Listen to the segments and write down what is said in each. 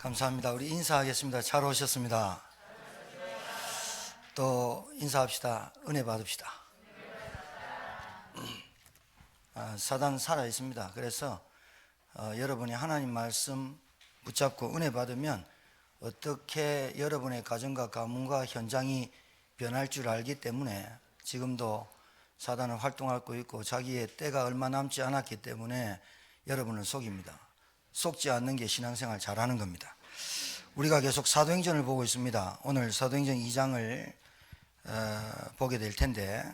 감사합니다. 우리 인사하겠습니다. 잘 오셨습니다. 또 인사합시다. 은혜 받읍시다. 사단 살아 있습니다. 그래서 여러분이 하나님 말씀 붙잡고 은혜 받으면 어떻게 여러분의 가정과 가문과 현장이 변할 줄 알기 때문에 지금도 사단은 활동하고 있고 자기의 때가 얼마 남지 않았기 때문에 여러분을 속입니다. 속지 않는 게 신앙생활 잘하는 겁니다. 우리가 계속 사도행전을 보고 있습니다. 오늘 사도행전 2장을 보게 될 텐데,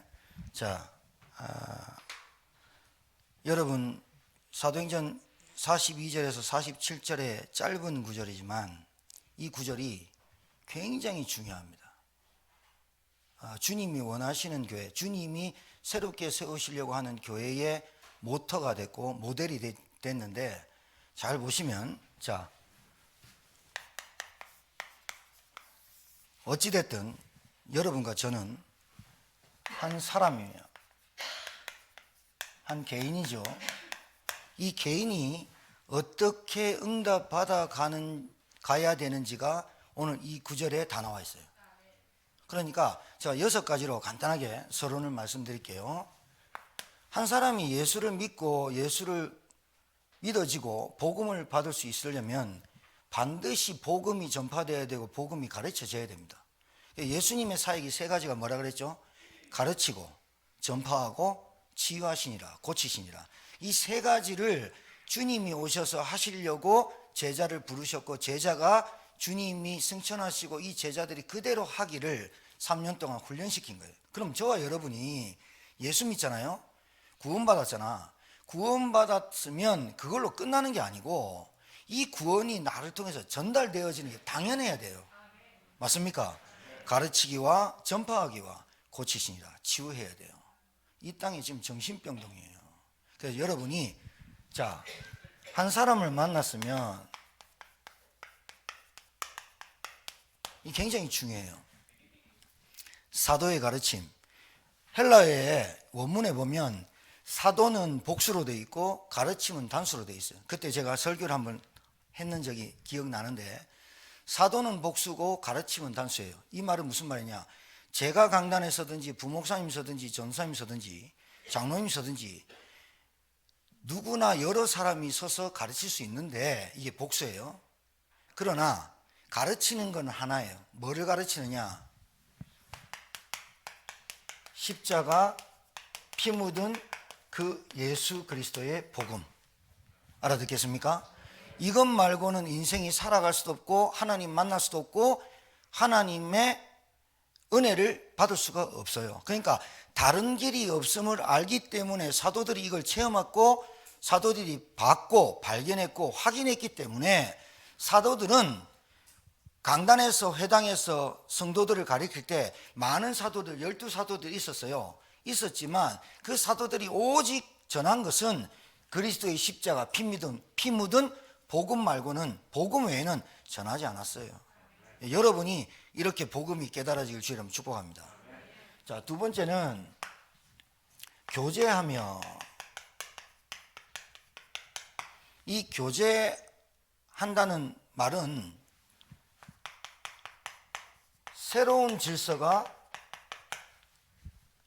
여러분 사도행전 42절에서 47절의 짧은 구절이지만 이 구절이 굉장히 중요합니다. 주님이 원하시는 교회, 주님이 새롭게 세우시려고 하는 교회의 모터가 됐고 모델이 됐는데, 잘 보시면 어찌됐든 여러분과 저는 한 사람이에요. 한 개인이죠. 이 개인이 어떻게 응답받아 가야 되는지가 오늘 이 구절에 다 나와 있어요. 그러니까 제가 6가지로 간단하게 서론을 말씀드릴게요. 한 사람이 예수를 믿고 예수를 믿어지고 복음을 받을 수 있으려면 반드시 복음이 전파되어야 되고 복음이 가르쳐져야 됩니다. 예수님의 사역이 3가지가 뭐라 그랬죠? 가르치고 전파하고 치유하시니라, 고치시니라. 이 3가지를 주님이 오셔서 하시려고 제자를 부르셨고, 제자가 주님이 승천하시고 이 제자들이 그대로 하기를 3년 동안 훈련시킨 거예요. 그럼 저와 여러분이 예수 믿잖아요. 구원받았잖아. 구원받았으면 그걸로 끝나는 게 아니고 이 구원이 나를 통해서 전달되어지는 게 당연해야 돼요. 맞습니까? 가르치기와 전파하기와 고치시니라, 치유해야 돼요. 이 땅이 지금 정신병동이에요. 그래서 여러분이 한 사람을 만났으면 이 굉장히 중요해요. 사도의 가르침, 헬라어의 원문에 보면 사도는 복수로 되어 있고 가르침은 단수로 되어 있어요. 그때 제가 설교를 한번 했는 적이 기억나는데, 사도는 복수고 가르침은 단수예요. 이 말은 무슨 말이냐? 제가 강단에 서든지 부목사님 서든지 전사님 서든지 장로님 서든지 누구나 여러 사람이 서서 가르칠 수 있는데 이게 복수예요. 그러나 가르치는 건 하나예요. 뭐를 가르치느냐? 십자가 피 묻은 그 예수 그리스도의 복음. 알아듣겠습니까? 이것 말고는 인생이 살아갈 수도 없고 하나님 만날 수도 없고 하나님의 은혜를 받을 수가 없어요. 그러니까 다른 길이 없음을 알기 때문에 사도들이 이걸 체험했고 사도들이 봤고 발견했고 확인했기 때문에 사도들은 강단에서 회당에서 성도들을 가리킬 때 많은 사도들, 12사도들이 있었어요. 있었지만 그 사도들이 오직 전한 것은 그리스도의 십자가 피 묻은 복음 말고는, 복음 외에는 전하지 않았어요. 여러분이 이렇게 복음이 깨달아지길 주님 축복합니다. 두 번째는 교제하며, 이 교제한다는 말은 새로운 질서가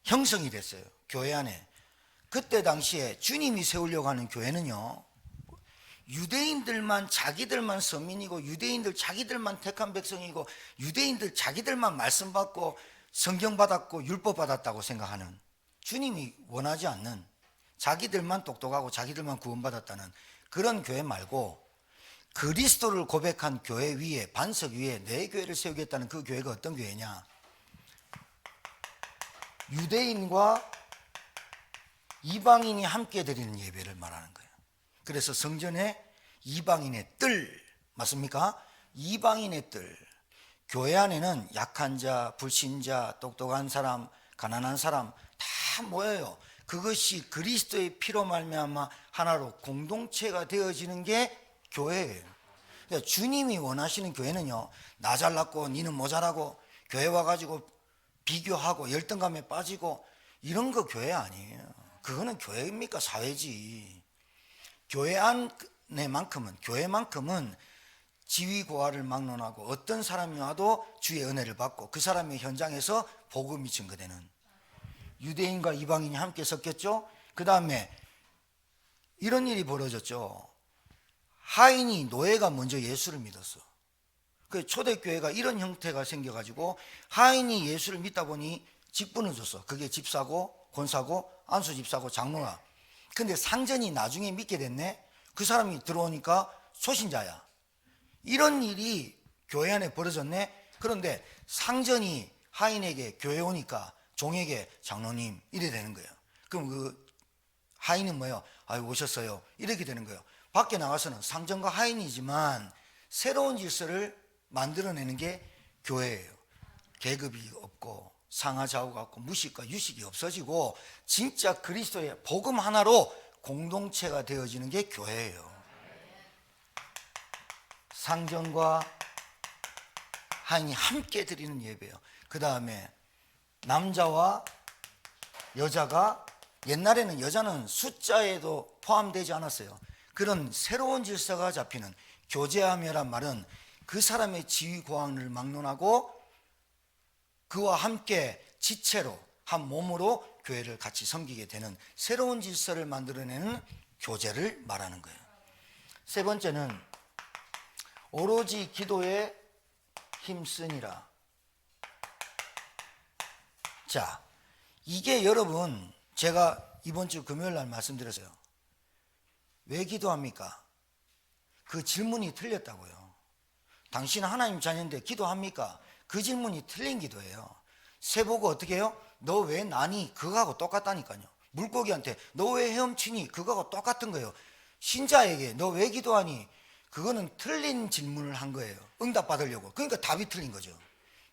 형성이 됐어요. 교회 안에. 그때 당시에 주님이 세우려고 하는 교회는요, 유대인들만 자기들만 서민이고 유대인들 자기들만 택한 백성이고 유대인들 자기들만 말씀 받고 성경 받았고 율법 받았다고 생각하는, 주님이 원하지 않는, 자기들만 똑똑하고 자기들만 구원받았다는 그런 교회 말고 그리스도를 고백한 교회 위에, 반석 위에 내 교회를 세우겠다는 그 교회가 어떤 교회냐? 유대인과 이방인이 함께 드리는 예배를 말하는 거예요. 그래서 성전에 이방인의 뜰, 맞습니까? 이방인의 뜰. 교회 안에는 약한 자, 불신자, 똑똑한 사람, 가난한 사람 다 모여요. 그것이 그리스도의 피로 말미암아 하나로 공동체가 되어지는 게 교회예요. 그러니까 주님이 원하시는 교회는요, 나 잘났고 니는 모자라고 교회 와가지고 비교하고 열등감에 빠지고 이런 거 교회 아니에요. 그거는 교회입니까? 사회지. 교회만큼은 지위 고하를 막론하고 어떤 사람이 와도 주의 은혜를 받고 그 사람의 현장에서 복음이 증거되는, 유대인과 이방인이 함께 섞였죠. 그 다음에 이런 일이 벌어졌죠. 하인이, 노예가 먼저 예수를 믿었어. 그 초대교회가 이런 형태가 생겨가지고 하인이 예수를 믿다 보니 직분을 줬어. 그게 집사고 권사고 안수집사고 장로야. 근데 상전이 나중에 믿게 됐네. 그 사람이 들어오니까 초신자야. 이런 일이 교회 안에 벌어졌네. 그런데 상전이 하인에게 교회 오니까 종에게 장로님 이래 되는 거예요. 그럼 그 하인은 뭐예요? 아유 오셨어요 이렇게 되는 거예요. 밖에 나가서는 상전과 하인이지만 새로운 질서를 만들어내는 게 교회예요. 계급이 없고 상하좌우가 없고 무식과 유식이 없어지고 진짜 그리스도의 복음 하나로 공동체가 되어지는 게 교회예요. 상전과 하인이 함께 드리는 예배예요. 그 다음에 남자와 여자가, 옛날에는 여자는 숫자에도 포함되지 않았어요. 그런 새로운 질서가 잡히는, 교제하며란 말은 그 사람의 지위 고하를 막론하고 그와 함께 지체로 한 몸으로 교회를 같이 섬기게 되는 새로운 질서를 만들어내는 교제를 말하는 거예요. 세 번째는 오로지 기도에 힘쓰니라. 자, 이게 여러분 제가 이번 주 금요일 날 말씀드렸어요. 왜 기도합니까? 그 질문이 틀렸다고요. 당신은 하나님 자녀인데 기도합니까? 그 질문이 틀린 기도예요. 새보고 어떻게 해요? 너 왜 나니? 그거하고 똑같다니까요. 물고기한테 너 왜 헤엄치니? 그거하고 똑같은 거예요. 신자에게 너 왜 기도하니? 그거는 틀린 질문을 한 거예요. 응답 받으려고. 그러니까 답이 틀린 거죠.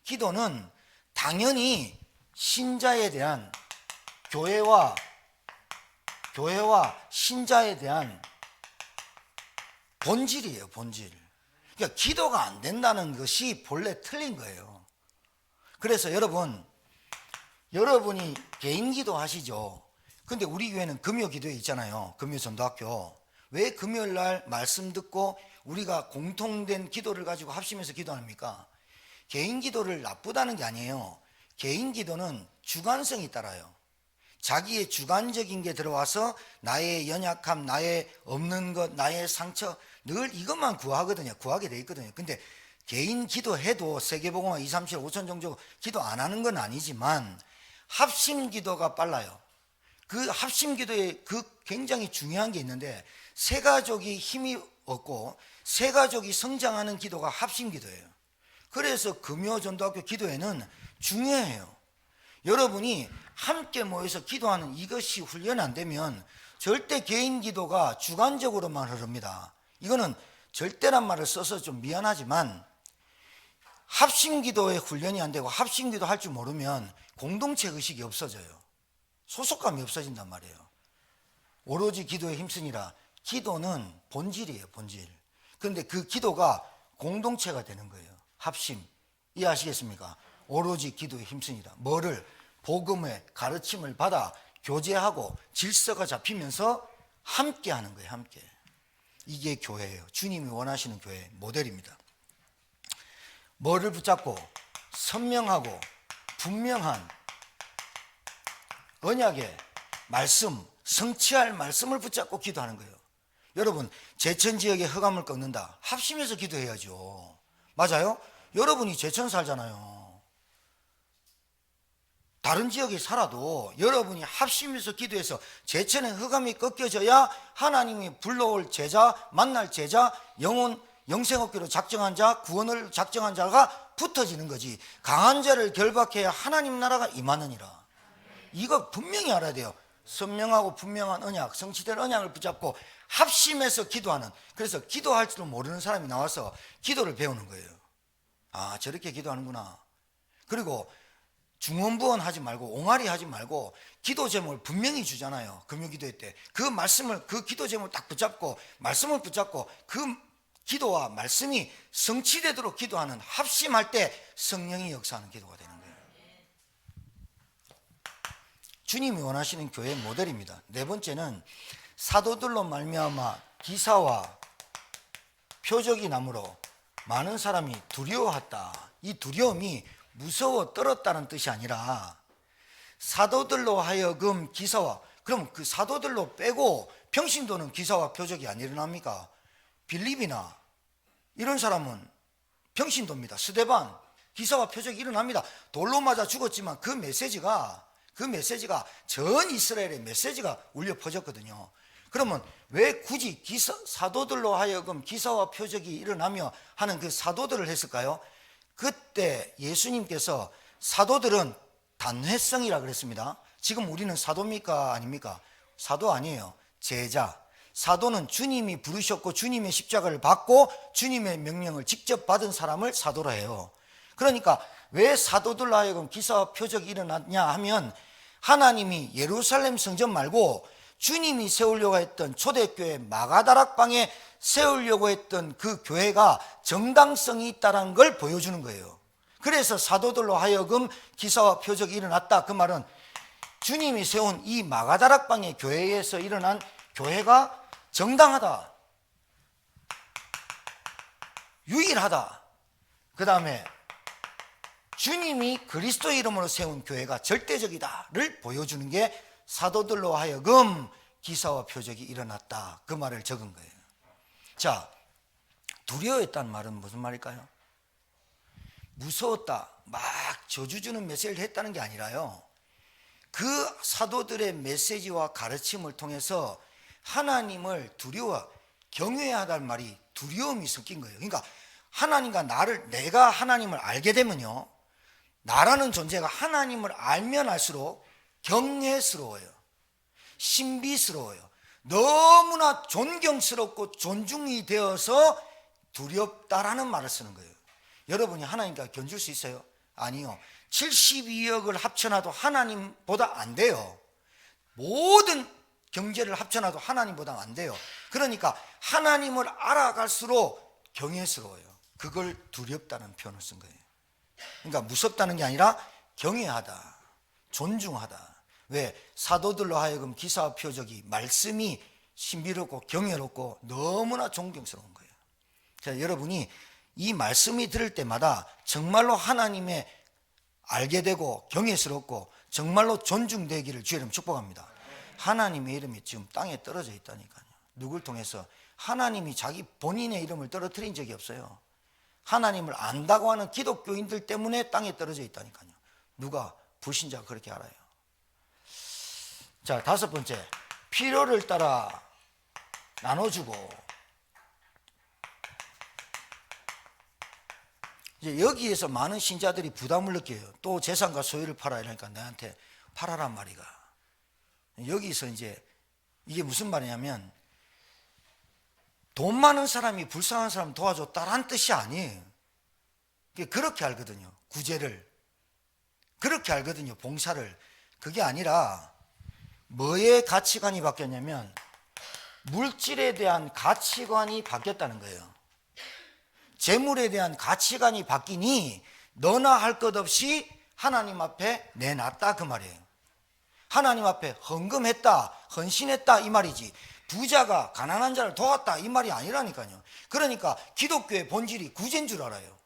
기도는 당연히 신자에 대한 교회와 신자에 대한 본질이에요. 본질. 그러니까 기도가 안 된다는 것이 본래 틀린 거예요. 그래서 여러분이 개인 기도 하시죠. 근데 우리 교회는 금요 기도회 있잖아요. 금요 전도학교. 왜 금요일 날 말씀 듣고 우리가 공통된 기도를 가지고 합심해서 기도합니까? 개인 기도를 나쁘다는 게 아니에요. 개인 기도는 주관성이 따라요. 자기의 주관적인 게 들어와서 나의 연약함, 나의 없는 것, 나의 상처 늘 이것만 구하거든요. 구하게 돼 있거든요. 근데 개인 기도해도 세계복음화 2, 3, 7, 5천 종족 기도 안 하는 건 아니지만 합심 기도가 빨라요. 그 합심 기도에 그 굉장히 중요한 게 있는데 세 가족이 힘이 얻고 세 가족이 성장하는 기도가 합심 기도예요. 그래서 금요 전도학교 기도회는 중요해요. 여러분이 함께 모여서 기도하는 이것이 훈련이 안 되면 절대 개인 기도가 주관적으로만 흐릅니다. 이거는 절대란 말을 써서 좀 미안하지만 합심 기도의 훈련이 안 되고 합심 기도 할 줄 모르면 공동체 의식이 없어져요. 소속감이 없어진단 말이에요. 오로지 기도에 힘쓰니라. 기도는 본질이에요. 본질. 그런데 그 기도가 공동체가 되는 거예요. 합심. 이해하시겠습니까? 오로지 기도에 힘쓰니라. 뭐를? 복음의 가르침을 받아 교제하고 질서가 잡히면서 함께 하는 거예요. 함께. 이게 교회예요. 주님이 원하시는 교회 모델입니다. 뭐를 붙잡고? 선명하고 분명한 언약의 말씀, 성취할 말씀을 붙잡고 기도하는 거예요. 여러분, 제천 지역에 흑암을 꺾는다. 합심해서 기도해야죠. 맞아요? 여러분이 제천 살잖아요. 다른 지역에 살아도 여러분이 합심해서 기도해서 제천의 흑암이 꺾여져야 하나님이 불러올 제자, 만날 제자, 영생업계로 작정한 자, 구원을 작정한 자가 붙어지는 거지. 강한 자를 결박해야 하나님 나라가 임하느니라. 이거 분명히 알아야 돼요. 선명하고 분명한 언약, 성취된 언약을 붙잡고 합심해서 기도하는. 그래서 기도할 줄도 모르는 사람이 나와서 기도를 배우는 거예요. 아, 저렇게 기도하는구나. 그리고 중언부언 하지 말고 옹알이 하지 말고 기도 제목을 분명히 주잖아요. 금요기도회 때 그 말씀을, 그 기도 제목을 딱 붙잡고 말씀을 붙잡고 그 기도와 말씀이 성취되도록 기도하는, 합심할 때 성령이 역사하는 기도가 되는 거예요. 주님이 원하시는 교회의 모델입니다. 네 번째는 사도들로 말미암아 기사와 표적이 나므로 많은 사람이 두려워했다. 이 두려움이 무서워 떨었다는 뜻이 아니라 사도들로 하여금 기사와, 그럼 그 사도들로 빼고 평신도는 기사와 표적이 안 일어납니까? 빌립이나 이런 사람은 평신도입니다. 스데반 기사와 표적이 일어납니다. 돌로 맞아 죽었지만 그 메시지가 전 이스라엘의 메시지가 울려 퍼졌거든요. 그러면 왜 굳이 사도들로 하여금 기사와 표적이 일어나며 하는 그 사도들을 했을까요? 그때 예수님께서 사도들은 단회성이라 그랬습니다. 지금 우리는 사도입니까? 아닙니까? 사도 아니에요. 제자. 사도는 주님이 부르셨고 주님의 십자가를 받고 주님의 명령을 직접 받은 사람을 사도라 해요. 그러니까 왜 사도들로 하여금 기사와 표적이 일어났냐 하면 하나님이 예루살렘 성전 말고 주님이 세우려고 했던 초대교회 마가다락방에 세우려고 했던 그 교회가 정당성이 있다는 걸 보여주는 거예요. 그래서 사도들로 하여금 기사와 표적이 일어났다. 그 말은 주님이 세운 이 마가다락방의 교회에서 일어난 교회가 정당하다, 유일하다. 그 다음에 주님이 그리스도 이름으로 세운 교회가 절대적이다를 보여주는 게 사도들로 하여금 기사와 표적이 일어났다. 그 말을 적은 거예요. 자, 두려워했다는 말은 무슨 말일까요? 무서웠다, 막 저주 주는 메시지를 했다는 게 아니라요, 그 사도들의 메시지와 가르침을 통해서 하나님을 경외해야 할 말이 두려움이 섞인 거예요. 그러니까 하나님과 내가 하나님을 알게 되면요, 나라는 존재가 하나님을 알면 알수록 경외스러워요. 신비스러워요. 너무나 존경스럽고 존중이 되어서 두렵다라는 말을 쓰는 거예요. 여러분이 하나님과 견줄 수 있어요? 아니요. 72억을 합쳐놔도 하나님보다 안 돼요. 모든 경제를 합쳐놔도 하나님보다 안 돼요. 그러니까 하나님을 알아갈수록 경외스러워요. 그걸 두렵다는 표현을 쓴 거예요. 그러니까 무섭다는 게 아니라 경외하다, 존중하다. 왜? 사도들로 하여금 기사와 표적이, 말씀이 신비롭고 경외롭고 너무나 존경스러운 거예요. 자, 여러분이 이 말씀이 들을 때마다 정말로 하나님의 알게 되고 경외스럽고 정말로 존중되기를 주의 이름 축복합니다. 하나님의 이름이 지금 땅에 떨어져 있다니까요. 누굴 통해서? 하나님이 자기 본인의 이름을 떨어뜨린 적이 없어요. 하나님을 안다고 하는 기독교인들 때문에 땅에 떨어져 있다니까요. 누가? 불신자가 그렇게 알아요. 자, 다섯 번째, 필요를 따라 나눠주고. 이제 여기에서 많은 신자들이 부담을 느껴요. 또 재산과 소유를 팔아 이러니까 내한테 팔아란 말이가. 여기서 이제 이게 무슨 말이냐면 돈 많은 사람이 불쌍한 사람 도와줬다란 뜻이 아니에요. 그렇게 알거든요. 구제를 그렇게 알거든요. 봉사를. 그게 아니라 뭐의 가치관이 바뀌었냐면 물질에 대한 가치관이 바뀌었다는 거예요. 재물에 대한 가치관이 바뀌니 너나 할 것 없이 하나님 앞에 내놨다 그 말이에요. 하나님 앞에 헌금했다, 헌신했다 이 말이지, 부자가 가난한 자를 도왔다 이 말이 아니라니까요. 그러니까 기독교의 본질이 구제인 줄 알아요.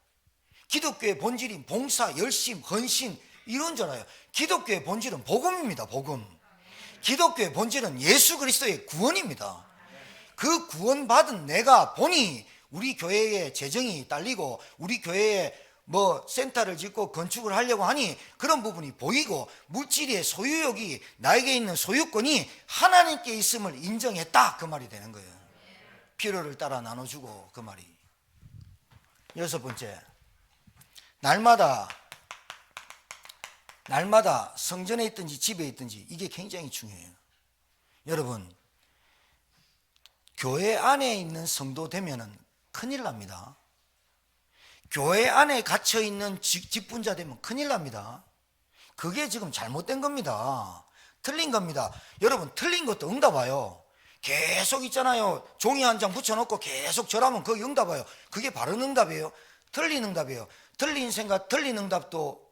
기독교의 본질이 봉사, 열심, 헌신 이런 줄 알아요. 기독교의 본질은 복음입니다. 복음. 기독교의 본질은 예수 그리스도의 구원입니다. 그 구원받은 내가 보니 우리 교회에 재정이 딸리고 우리 교회에 뭐 센터를 짓고 건축을 하려고 하니 그런 부분이 보이고 물질의 소유욕이, 나에게 있는 소유권이 하나님께 있음을 인정했다 그 말이 되는 거예요. 필요를 따라 나눠주고 그 말이. 여섯 번째, 날마다 성전에 있든지 집에 있든지 이게 굉장히 중요해요. 여러분, 교회 안에 있는 성도 되면은 큰일 납니다. 교회 안에 갇혀있는 직분자 되면 큰일 납니다. 그게 지금 잘못된 겁니다. 틀린 겁니다. 여러분, 틀린 것도 응답 와요. 계속 있잖아요. 종이 한 장 붙여놓고 계속 절하면 그게 응답 와요. 그게 바른 응답이에요? 틀린 응답이에요. 틀린 생각, 틀린 응답도,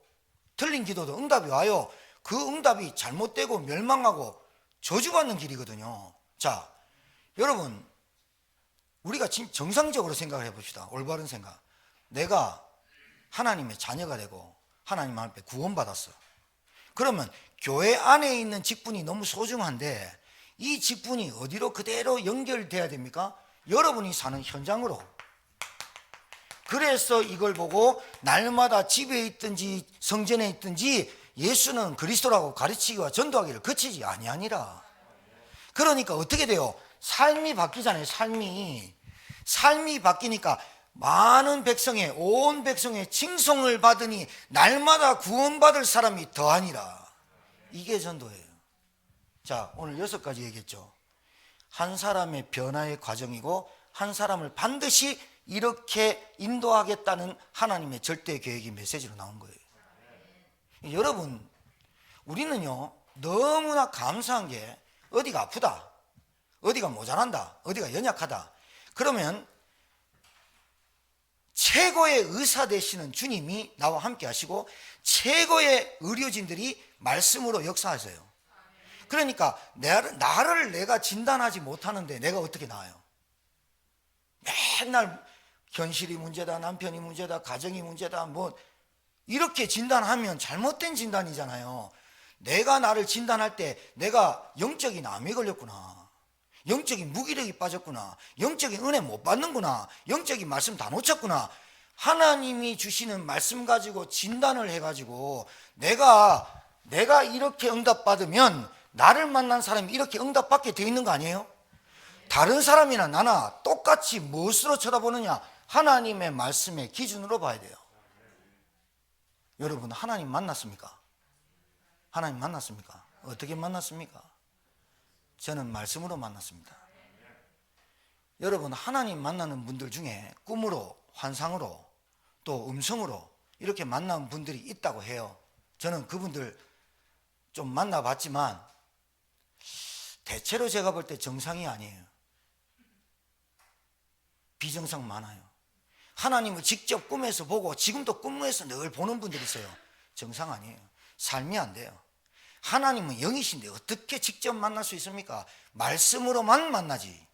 틀린 기도도 응답이 와요. 그 응답이 잘못되고 멸망하고 저주받는 길이거든요. 자, 여러분, 우리가 정상적으로 생각을 해봅시다. 올바른 생각. 내가 하나님의 자녀가 되고 하나님 앞에 구원받았어. 그러면 교회 안에 있는 직분이 너무 소중한데 이 직분이 어디로 그대로 연결돼야 됩니까? 여러분이 사는 현장으로. 그래서 이걸 보고 날마다 집에 있든지 성전에 있든지 예수는 그리스도라고 가르치기와 전도하기를 그치지 아니하니라. 그러니까 어떻게 돼요? 삶이 바뀌잖아요. 삶이 바뀌니까 많은 백성의, 온 백성의 칭송을 받으니 날마다 구원받을 사람이 더하니라. 이게 전도예요. 자, 오늘 6가지 얘기했죠. 한 사람의 변화의 과정이고 한 사람을 반드시 이렇게 인도하겠다는 하나님의 절대 계획이 메시지로 나온 거예요. 여러분, 우리는요 너무나 감사한 게 어디가 아프다, 어디가 모자란다, 어디가 연약하다 그러면 최고의 의사 되시는 주님이 나와 함께 하시고 최고의 의료진들이 말씀으로 역사하세요. 그러니까 나를 내가 진단하지 못하는데 내가 어떻게 나아요? 맨날 현실이 문제다, 남편이 문제다, 가정이 문제다, 뭐 이렇게 진단하면 잘못된 진단이잖아요. 내가 나를 진단할 때 내가 영적인 암이 걸렸구나, 영적인 무기력이 빠졌구나, 영적인 은혜 못 받는구나, 영적인 말씀 다 놓쳤구나. 하나님이 주시는 말씀 가지고 진단을 해가지고 내가 이렇게 응답받으면 나를 만난 사람이 이렇게 응답받게 되어 있는 거 아니에요? 다른 사람이나 나나 똑같이 무엇으로 쳐다보느냐? 하나님의 말씀의 기준으로 봐야 돼요. 여러분, 하나님 만났습니까? 하나님 만났습니까? 어떻게 만났습니까? 저는 말씀으로 만났습니다. 여러분, 하나님 만나는 분들 중에 꿈으로, 환상으로, 또 음성으로 이렇게 만난 분들이 있다고 해요. 저는 그분들 좀 만나봤지만 대체로 제가 볼 때 정상이 아니에요. 비정상 많아요. 하나님을 직접 꿈에서 보고 지금도 꿈에서 늘 보는 분들이 있어요. 정상 아니에요. 삶이 안 돼요. 하나님은 영이신데 어떻게 직접 만날 수 있습니까? 말씀으로만 만나지.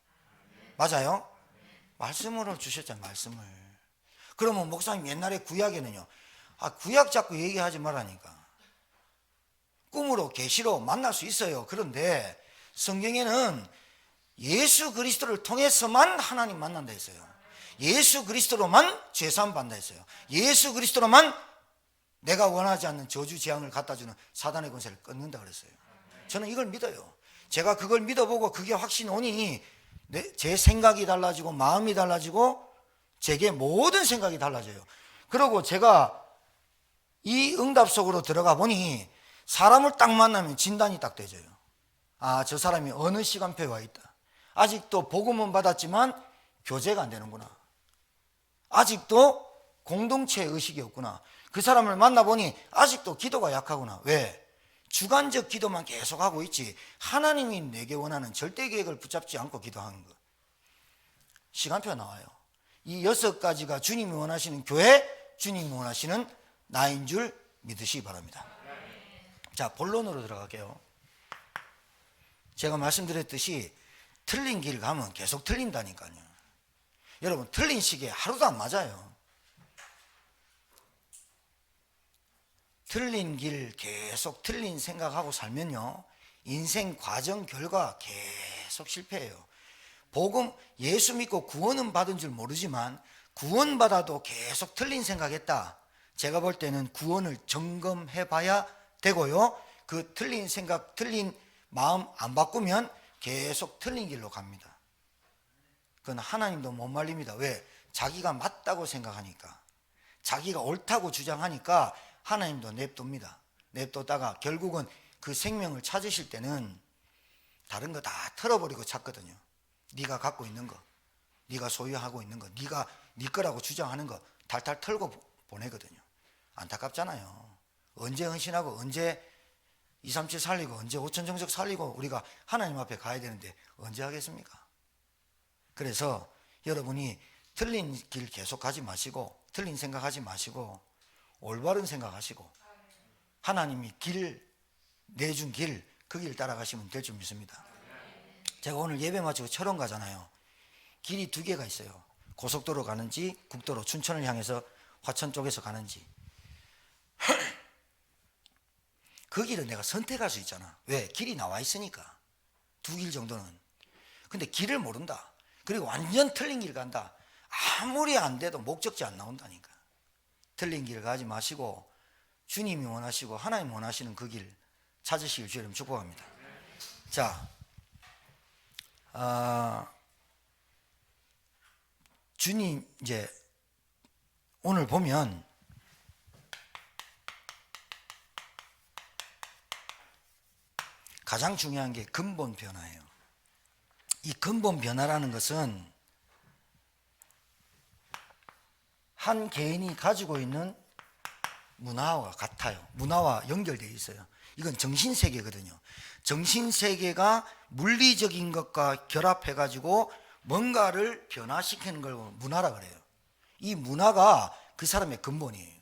맞아요? 말씀으로 주셨잖아요. 말씀을. 그러면 목사님 옛날에 구약에는요, 구약 자꾸 얘기하지 말라니까. 꿈으로 계시로 만날 수 있어요. 그런데 성경에는 예수 그리스도를 통해서만 하나님 만난다 했어요. 예수 그리스도로만 죄사함 받는다 했어요. 예수 그리스도로만 내가 원하지 않는 저주 재앙을 갖다주는 사단의 권세를 끊는다 그랬어요. 저는 이걸 믿어요. 제가 그걸 믿어보고 그게 확신 오니 제 생각이 달라지고 마음이 달라지고 제게 모든 생각이 달라져요. 그리고 제가 이 응답 속으로 들어가 보니 사람을 딱 만나면 진단이 딱 되져요. 저 사람이 어느 시간표에 와 있다. 아직도 복음은 받았지만 교제가 안 되는구나. 아직도 공동체 의식이 없구나. 그 사람을 만나보니 아직도 기도가 약하구나. 왜? 주관적 기도만 계속하고 있지 하나님이 내게 원하는 절대 계획을 붙잡지 않고 기도하는 것. 시간표가 나와요. 이 6가지가 주님이 원하시는 교회, 주님이 원하시는 나인 줄 믿으시기 바랍니다. 자, 본론으로 들어갈게요. 제가 말씀드렸듯이 틀린 길 가면 계속 틀린다니까요. 여러분, 틀린 시계 하루도 안 맞아요. 틀린 길 계속 틀린 생각하고 살면요, 인생 과정 결과 계속 실패해요. 복음, 예수 믿고 구원은 받은 줄 모르지만 구원받아도 계속 틀린 생각했다. 제가 볼 때는 구원을 점검해 봐야 되고요, 그 틀린 생각, 틀린 마음 안 바꾸면 계속 틀린 길로 갑니다. 그건 하나님도 못 말립니다. 왜? 자기가 맞다고 생각하니까, 자기가 옳다고 주장하니까 하나님도 냅둡니다. 냅뒀다가 결국은 그 생명을 찾으실 때는 다른 거 다 털어버리고 찾거든요. 네가 갖고 있는 거, 네가 소유하고 있는 거, 네가 네 거라고 주장하는 거 탈탈 털고 보내거든요. 안타깝잖아요. 언제 헌신하고 언제 237 살리고 언제 5천 정석 살리고 우리가 하나님 앞에 가야 되는데 언제 하겠습니까? 그래서 여러분이 틀린 길 계속 가지 마시고, 틀린 생각하지 마시고 올바른 생각하시고 하나님이 길 내준 길, 그 길 따라가시면 될 줄 믿습니다. 제가 오늘 예배 마치고 철원 가잖아요. 길이 2개가 있어요. 고속도로 가는지 국도로 춘천을 향해서 화천 쪽에서 가는지 그 길을 내가 선택할 수 있잖아. 왜? 길이 나와 있으니까. 두 길 정도는. 근데 길을 모른다. 그리고 완전 틀린 길 간다. 아무리 안 돼도 목적지 안 나온다니까. 틀린 길 가지 마시고 주님이 원하시고 하나님 원하시는 그 길 찾으시길 주님 축복합니다. 자, 주님 이제 오늘 보면 가장 중요한 게 근본 변화예요. 이 근본 변화라는 것은 한 개인이 가지고 있는 문화와 같아요. 문화와 연결되어 있어요. 이건 정신세계거든요. 정신세계가 물리적인 것과 결합해가지고 뭔가를 변화시키는 걸 문화라 그래요. 이 문화가 그 사람의 근본이에요.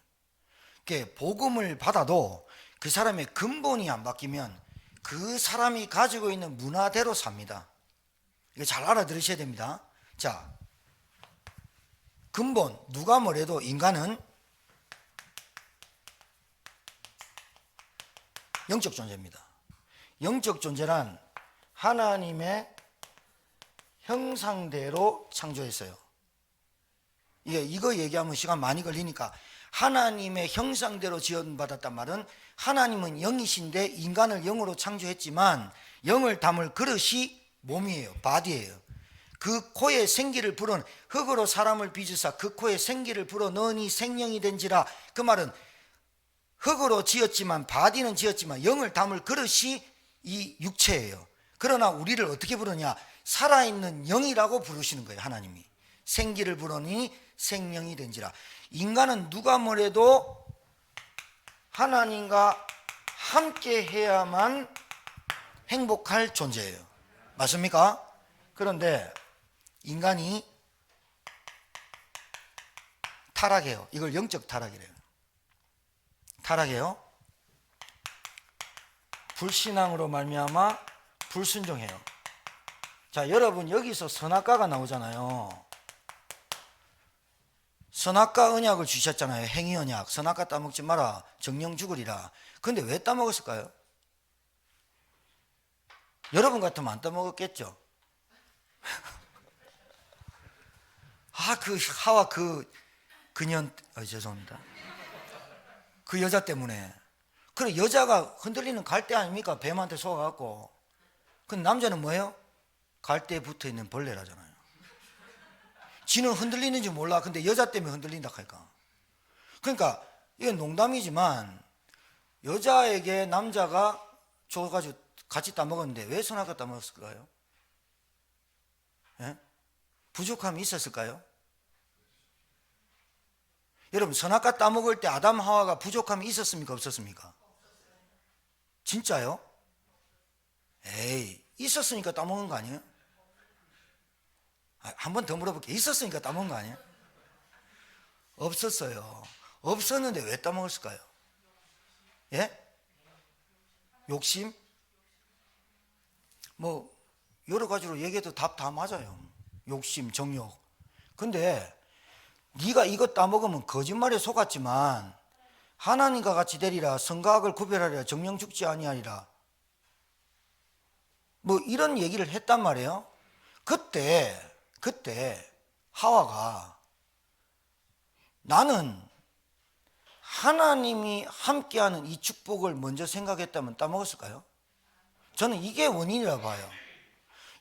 그러니까 복음을 받아도 그 사람의 근본이 안 바뀌면 그 사람이 가지고 있는 문화대로 삽니다. 이거 잘 알아들으셔야 됩니다. 자, 근본, 누가 뭐래도 인간은 영적 존재입니다. 영적 존재란 하나님의 형상대로 창조했어요. 이거 얘기하면 시간 많이 걸리니까 하나님의 형상대로 지원받았단 말은 하나님은 영이신데 인간을 영으로 창조했지만 영을 담을 그릇이 몸이에요. 바디예요. 그 코에 생기를 불어 흙으로 사람을 빚으사 그 코에 생기를 불어 넣으니 생명이 된지라. 그 말은 흙으로 지었지만 바디는 지었지만 영을 담을 그릇이 이 육체예요. 그러나 우리를 어떻게 부르냐? 살아있는 영이라고 부르시는 거예요. 하나님이 생기를 불어니 생명이 된지라. 인간은 누가 뭐래도 하나님과 함께 해야만 행복할 존재예요. 맞습니까? 그런데 인간이 타락해요. 이걸 영적 타락이래요. 타락해요. 불신앙으로 말미암아 불순종해요. 자, 여러분 여기서 선악과가 나오잖아요. 선악과 언약을 주셨잖아요. 행위 언약. 선악과 따먹지 마라. 정령 죽으리라. 근데 왜 따먹었을까요? 여러분 같으면 안 따먹었겠죠. 그 하와 그년 죄송합니다. 그 여자 때문에. 그래, 여자가 흔들리는 갈대 아닙니까? 뱀한테 속아갖고. 근데 남자는 뭐예요? 갈대에 붙어있는 벌레라잖아요. 지는 흔들리는지 몰라. 근데 여자 때문에 흔들린다 하니까. 그러니까 이건 농담이지만 여자에게 남자가 줘가지고 같이 따먹었는데 왜 선악과 따먹었을까요? 예? 부족함이 있었을까요? 여러분, 선악과 따먹을 때 아담 하와가 부족함이 있었습니까? 없었습니까? 진짜요? 에이, 있었으니까 따먹은 거 아니에요? 한 번 더 물어볼게요. 있었으니까 따먹은 거 아니에요? 없었어요. 없었는데 왜 따먹었을까요? 예? 욕심? 뭐 여러 가지로 얘기해도 답 다 맞아요. 욕심, 정욕. 근데 네가 이거 따먹으면 거짓말에 속았지만 하나님과 같이 되리라. 선과 악을 구별하리라. 정령 죽지 아니하리라. 뭐 이런 얘기를 했단 말이에요. 그때 하와가 나는 하나님이 함께하는 이 축복을 먼저 생각했다면 따먹었을까요? 저는 이게 원인이라 봐요.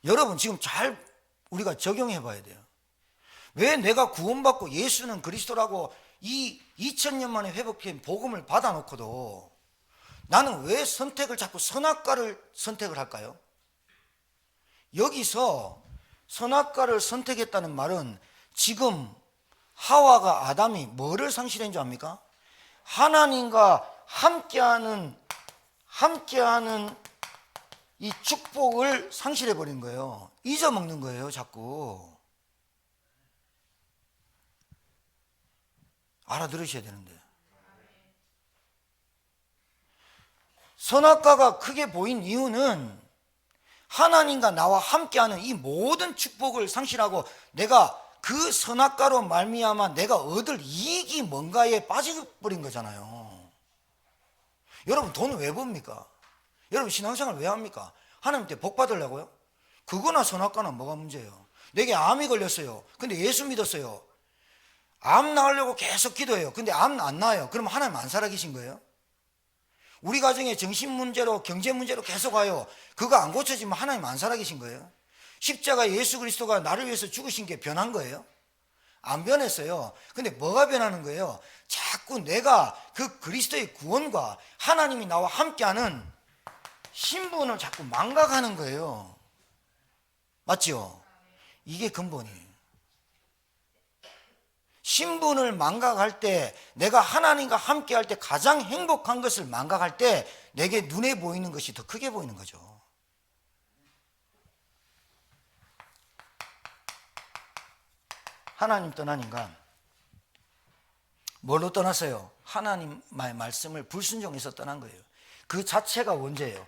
여러분 지금 잘 우리가 적용해 봐야 돼요. 왜 내가 구원받고 예수는 그리스도라고 이 2000년 만에 회복된 복음을 받아놓고도 나는 왜 선택을 자꾸 선악과를 선택을 할까요? 여기서 선악과를 선택했다는 말은 지금 하와가 아담이 뭐를 상실한 줄 압니까? 하나님과 함께하는 이 축복을 상실해 버린 거예요. 잊어먹는 거예요, 자꾸. 알아들으셔야 되는데. 선악과가 크게 보인 이유는 하나님과 나와 함께하는 이 모든 축복을 상실하고 내가 그 선악과로 말미암아 내가 얻을 이익이 뭔가에 빠져버린 거잖아요. 여러분 돈 왜 법니까? 여러분 신앙생활 왜 합니까? 하나님께 복 받으려고요? 그거나 선악과나 뭐가 문제예요? 내게 암이 걸렸어요. 근데 예수 믿었어요. 암 나으려고 계속 기도해요. 근데 암 안 나아요. 그럼 하나님 안 살아계신 거예요? 우리 가정에 정신 문제로 경제 문제로 계속 와요. 그거 안 고쳐지면 하나님 안 살아계신 거예요? 십자가 예수 그리스도가 나를 위해서 죽으신 게 변한 거예요? 안 변했어요. 근데 뭐가 변하는 거예요? 자꾸 내가 그 그리스도의 구원과 하나님이 나와 함께하는 신분을 자꾸 망각하는 거예요. 맞죠? 이게 근본이에요. 신분을 망각할 때, 내가 하나님과 함께할 때 가장 행복한 것을 망각할 때 내게 눈에 보이는 것이 더 크게 보이는 거죠. 하나님 떠난 인간, 뭘로 떠났어요? 하나님의 말씀을 불순종해서 떠난 거예요. 그 자체가 원죄예요.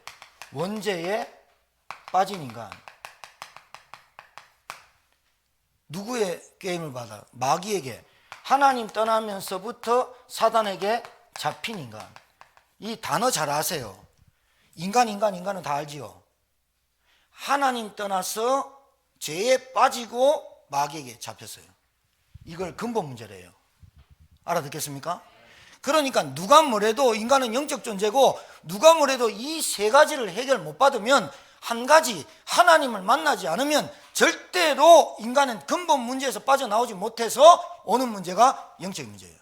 원죄에 빠진 인간. 누구의 게임을 받아? 마귀에게. 하나님 떠나면서부터 사단에게 잡힌 인간. 이 단어 잘 아세요. 인간은 다 알지요. 하나님 떠나서 죄에 빠지고 마귀에게 잡혔어요. 이걸 근본 문제래요. 알아듣겠습니까? 그러니까 누가 뭐래도 인간은 영적 존재고, 누가 뭐래도 이 세 가지를 해결 못 받으면, 한 가지 하나님을 만나지 않으면 절대로 인간은 근본 문제에서 빠져나오지 못해서 오는 문제가 영적인 문제예요.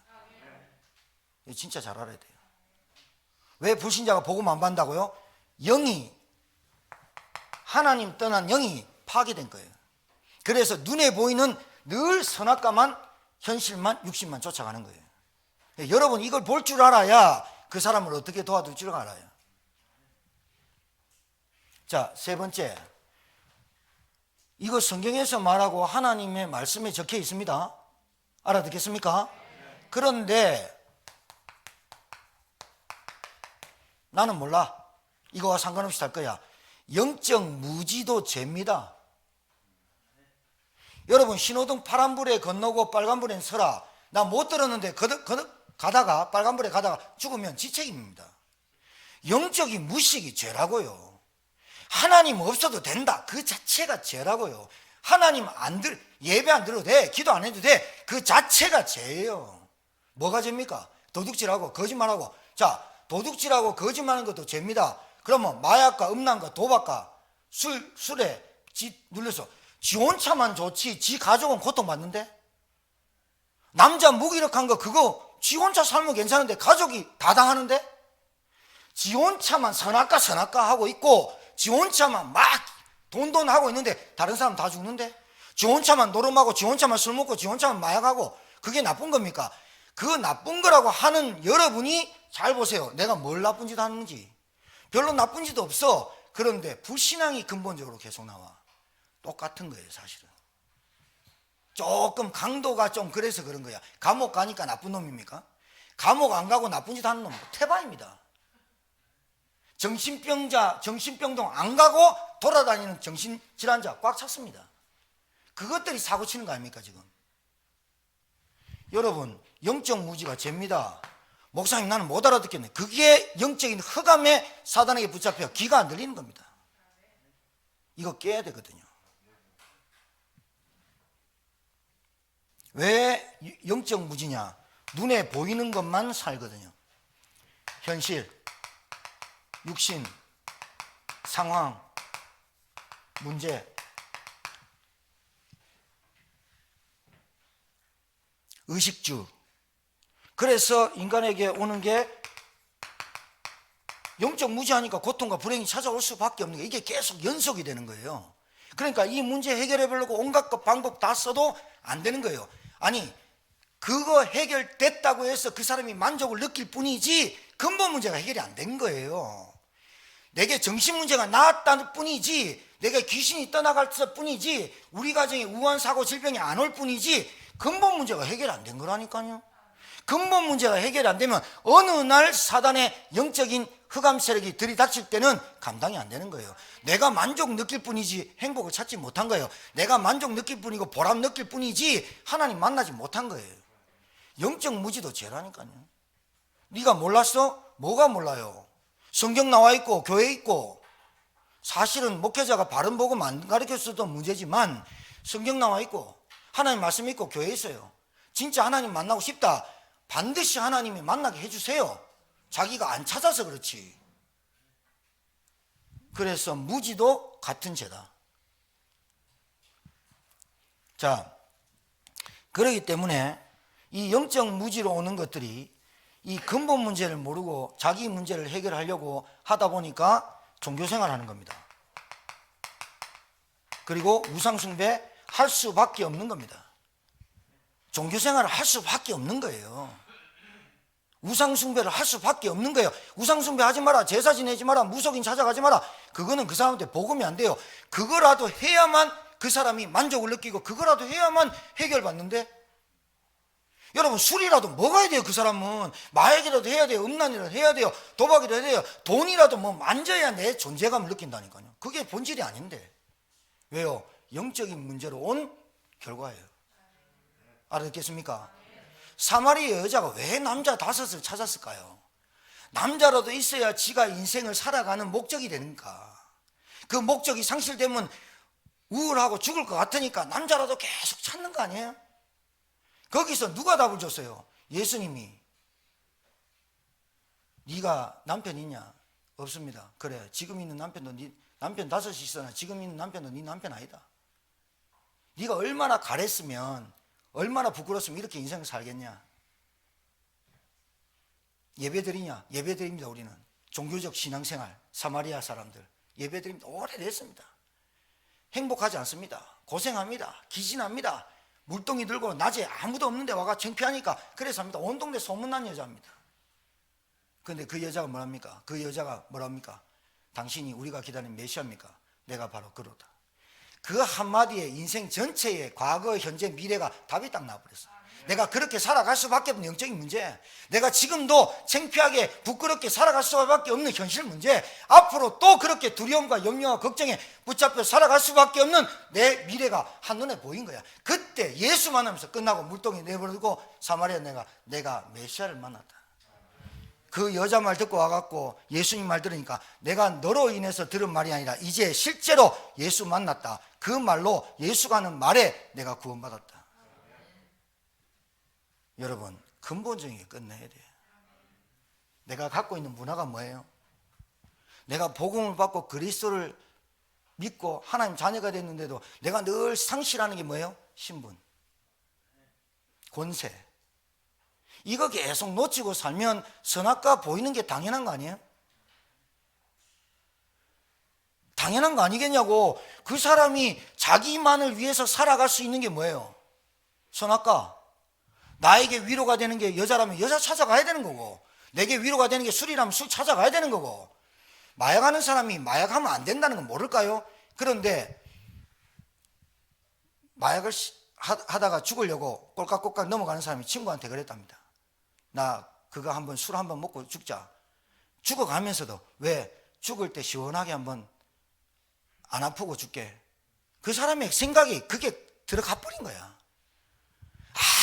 진짜 잘 알아야 돼요. 왜 불신자가 복음 안 받는다고요? 영이, 하나님 떠난 영이 파괴된 거예요. 그래서 눈에 보이는 늘 선악과만, 현실만, 육신만 쫓아가는 거예요. 여러분 이걸 볼 줄 알아야 그 사람을 어떻게 도와줄 줄 알아요. 자, 세 번째, 이거 성경에서 말하고 하나님의 말씀에 적혀 있습니다. 알아듣겠습니까? 그런데 나는 몰라, 이거와 상관없이 살 거야. 영적 무지도 죄입니다. 여러분 신호등 파란불에 건너고 빨간불엔 서라. 나 못 들었는데 가다가 빨간불에 가다가 죽으면 지 책임입니다. 영적인 무식이 죄라고요. 하나님 없어도 된다, 그 자체가 죄라고요. 하나님 예배 안 드려도 돼, 기도 안 해도 돼, 그 자체가 죄예요. 뭐가 죄입니까? 도둑질하고 거짓말하고. 자, 도둑질하고 거짓말하는 것도 죄입니다. 그러면 마약과 음란과 도박과 술에 눌려서 지 혼자만 좋지 지 가족은 고통받는데? 남자 무기력한 거 그거 지 혼자 살면 괜찮은데 가족이 다 당하는데? 지 혼자만 선악과 하고 있고, 지 혼자만 막 돈 하고 있는데 다른 사람 다 죽는데? 지 혼자만 노름하고 지 혼자만 술 먹고 지 혼자만 마약하고, 그게 나쁜 겁니까? 그 나쁜 거라고 하는 여러분이 잘 보세요. 내가 뭘 나쁜 짓 하는지. 별로 나쁜 짓도 없어. 그런데 불신앙이 근본적으로 계속 나와. 똑같은 거예요 사실은. 조금 강도가 좀 그래서 그런 거야. 감옥 가니까 나쁜 놈입니까? 감옥 안 가고 나쁜 짓 하는 놈은 태반입니다. 정신병동 안 가고 돌아다니는 정신질환자 꽉 찼습니다. 그것들이 사고 치는 거 아닙니까 지금? 여러분 영적 무지가 죄입니다. 목사님 나는 못 알아듣겠네. 그게 영적인 흑암에 사단에게 붙잡혀 귀가 안 들리는 겁니다. 이거 깨야 되거든요. 왜 영적 무지냐? 눈에 보이는 것만 살거든요. 현실, 육신, 상황, 문제. 의식주. 그래서 인간에게 오는 게 영적 무지하니까 고통과 불행이 찾아올 수밖에 없는 게, 이게 계속 연속이 되는 거예요. 그러니까 이 문제 해결해 보려고 온갖 방법 다 써도 안 되는 거예요. 아니 그거 해결됐다고 해서 그 사람이 만족을 느낄 뿐이지 근본 문제가 해결이 안 된 거예요. 내게 정신 문제가 나았다는 뿐이지, 내가 귀신이 떠나갔을 뿐이지, 우리 가정에 우한 사고 질병이 안 올 뿐이지 근본 문제가 해결 안 된 거라니까요. 근본 문제가 해결 안 되면 어느 날 사단의 영적인 흑암 세력이 들이닥칠 때는 감당이 안 되는 거예요. 내가 만족 느낄 뿐이지 행복을 찾지 못한 거예요. 내가 만족 느낄 뿐이고 보람 느낄 뿐이지 하나님 만나지 못한 거예요. 영적 무지도 죄라니까요. 네가 몰랐어? 뭐가 몰라요? 성경 나와 있고 교회 있고, 사실은 목회자가 바른 복음 안 가르쳤어도 문제지만 성경 나와 있고 하나님 말씀 있고 교회 있어요. 진짜 하나님 만나고 싶다, 반드시 하나님이 만나게 해주세요. 자기가 안 찾아서 그렇지. 그래서 무지도 같은 죄다. 자, 그렇기 때문에 이 영적 무지로 오는 것들이 이 근본 문제를 모르고 자기 문제를 해결하려고 하다 보니까 종교생활 하는 겁니다. 그리고 우상숭배 할 수밖에 없는 겁니다. 종교생활을 할 수밖에 없는 거예요. 우상숭배를 할 수밖에 없는 거예요. 우상숭배 하지 마라, 제사 지내지 마라, 무속인 찾아가지 마라. 그거는 그 사람한테 복음이 안 돼요. 그거라도 해야만 그 사람이 만족을 느끼고 그거라도 해야만 해결받는데, 여러분 술이라도 먹어야 돼요. 그 사람은 마약이라도 해야 돼요. 음란이라도 해야 돼요. 도박이라도 해야 돼요. 돈이라도 뭐 만져야 내 존재감을 느낀다니까요. 그게 본질이 아닌데. 왜요? 영적인 문제로 온 결과예요. 알아듣겠습니까? 사마리아 여자가 왜 남자 5을 찾았을까요? 남자라도 있어야 지가 인생을 살아가는 목적이 되니까. 그 목적이 상실되면 우울하고 죽을 것 같으니까 남자라도 계속 찾는 거 아니에요? 거기서 누가 답을 줬어요? 예수님이. 네가 남편 있냐? 없습니다. 그래, 지금 있는 남편도 네 남편 5이 있으나 지금 있는 남편도 네 남편 아니다. 네가 얼마나 가랬으면, 얼마나 부끄러웠으면 이렇게 인생을 살겠냐? 예배드리냐? 예배드립니다. 우리는 종교적 신앙생활, 사마리아 사람들 예배드립니다. 오래됐습니다. 행복하지 않습니다. 고생합니다. 기진합니다. 물동이 들고 낮에 아무도 없는데 와가 창피하니까 그래서 합니다. 온 동네 소문난 여자입니다. 그런데 그 여자가 뭐랍니까? 그 여자가 뭐랍니까? 당신이 우리가 기다리는 메시아입니까? 내가 바로 그러다. 그 한마디에 인생 전체의 과거, 현재, 미래가 답이 딱 나와버렸어요. 내가 그렇게 살아갈 수밖에 없는 영적인 문제, 내가 지금도 창피하게 부끄럽게 살아갈 수밖에 없는 현실 문제, 앞으로 또 그렇게 두려움과 염려와 걱정에 붙잡혀 살아갈 수밖에 없는 내 미래가 한눈에 보인 거야. 그때 예수 만나면서 끝나고 물동이 내버리고 사마리아 내가 메시아를 만났다. 그 여자 말 듣고 와갖고 예수님 말 들으니까 내가 너로 인해서 들은 말이 아니라 이제 실제로 예수 만났다. 그 말로 예수가 하는 말에 내가 구원받았다. 여러분, 근본적인 게 끝내야 돼요. 내가 갖고 있는 문화가 뭐예요? 내가 복음을 받고 그리스도를 믿고 하나님 자녀가 됐는데도 내가 늘 상실하는 게 뭐예요? 신분, 권세. 이거 계속 놓치고 살면 선악과 보이는 게 당연한 거 아니에요? 당연한 거 아니겠냐고. 그 사람이 자기만을 위해서 살아갈 수 있는 게 뭐예요? 선악과. 나에게 위로가 되는 게 여자라면 여자 찾아가야 되는 거고, 내게 위로가 되는 게 술이라면 술 찾아가야 되는 거고, 마약하는 사람이 마약하면 안 된다는 건 모를까요? 그런데 마약을 하다가 죽으려고 꼴깍꼴깍 넘어가는 사람이 친구한테 그랬답니다. 나 그거 한번 술 한번 먹고 죽자. 죽어가면서도 왜 죽을 때 시원하게 한번 안 아프고 죽게. 그 사람의 생각이 그게 들어가 버린 거야.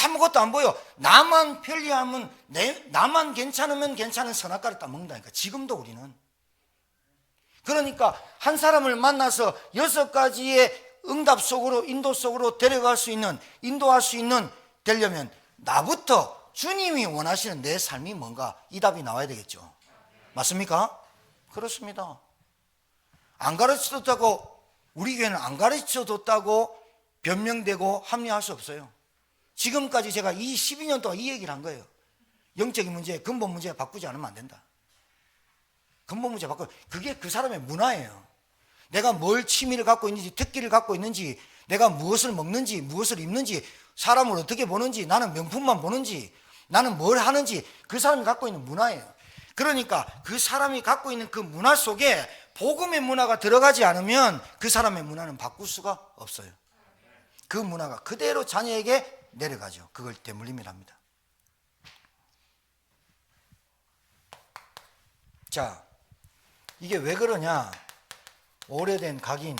아무것도 안 보여. 나만 편리하면, 나만 괜찮으면 괜찮은 선악과를 딱 먹는다니까. 지금도 우리는. 그러니까 한 사람을 만나서 6가지의 응답 속으로, 인도 속으로 데려갈 수 있는, 인도할 수 있는 되려면 나부터 주님이 원하시는 내 삶이 뭔가, 이 답이 나와야 되겠죠. 맞습니까? 그렇습니다. 안 가르쳐줬다고, 우리 교회는 안 가르쳐줬다고 변명되고 합리화할 수 없어요. 지금까지 제가 이 12년 동안 이 얘기를 한 거예요. 영적인 문제, 근본 문제 바꾸지 않으면 안 된다. 근본 문제 바꾸면 그게 그 사람의 문화예요. 내가 뭘 취미를 갖고 있는지, 특기를 갖고 있는지, 내가 무엇을 먹는지, 무엇을 입는지, 사람을 어떻게 보는지, 나는 명품만 보는지, 나는 뭘 하는지, 그 사람이 갖고 있는 문화예요. 그러니까 그 사람이 갖고 있는 그 문화 속에 복음의 문화가 들어가지 않으면 그 사람의 문화는 바꿀 수가 없어요. 그 문화가 그대로 자녀에게 내려가죠. 그걸 대물림이랍니다. 자, 이게 왜 그러냐? 오래된 각인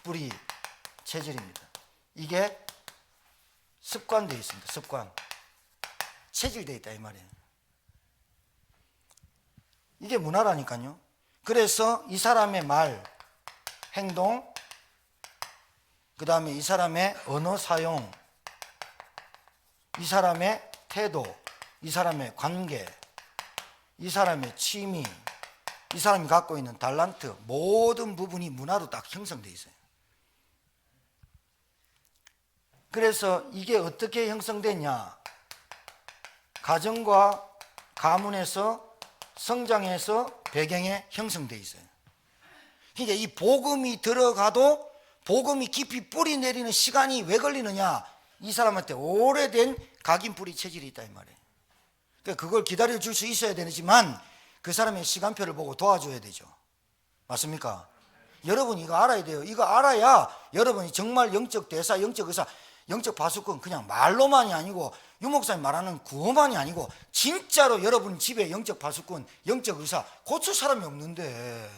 뿌리 체질입니다. 이게 습관되어 있습니다. 습관. 체질되어 있다 이 말이에요. 이게 문화라니까요. 그래서 이 사람의 말, 행동, 그 다음에 이 사람의 언어 사용, 이 사람의 태도, 이 사람의 관계, 이 사람의 취미, 이 사람이 갖고 있는 달란트, 모든 부분이 문화로 딱 형성되어 있어요. 그래서 이게 어떻게 형성되냐? 가정과 가문에서 성장해서 배경에 형성되어 있어요. 그러니까 이 복음이 들어가도 복음이 깊이 뿌리 내리는 시간이 왜 걸리느냐? 이 사람한테 오래된 각인 뿌리 체질이 있다 이 말이에요. 그러니까 그걸 기다려 줄 수 있어야 되지만 그 사람의 시간표를 보고 도와줘야 되죠. 맞습니까? 여러분 이거 알아야 돼요. 이거 알아야 여러분이 정말 영적 대사, 영적 의사, 영적 바수꾼 그냥 말로만이 아니고 유목사님 말하는 구호만이 아니고 진짜로 여러분 집에 영적 바수꾼, 영적 의사 고칠 사람이 없는데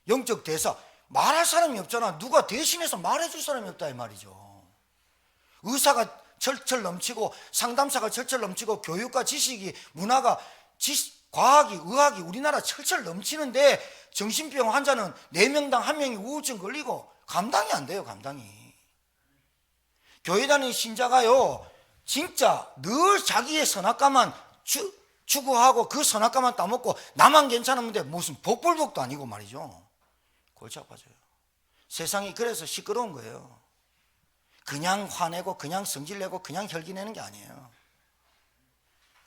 영적 대사 말할 사람이 없잖아. 누가 대신해서 말해줄 사람이 없다 이 말이죠. 의사가 철철 넘치고 상담사가 철철 넘치고 교육과 지식이 문화가 과학이 의학이 우리나라 철철 넘치는데 정신병 환자는 4명당 1명이 우울증 걸리고 감당이 안 돼요. 감당이. 교회 다니는 신자가요 진짜 늘 자기의 선악과만 추구하고 그 선악과만 따먹고 나만 괜찮으면 무슨 복불복도 아니고 말이죠. 골치 아파져요. 세상이 그래서 시끄러운 거예요. 그냥 화내고 그냥 성질내고 그냥 혈기내는 게 아니에요.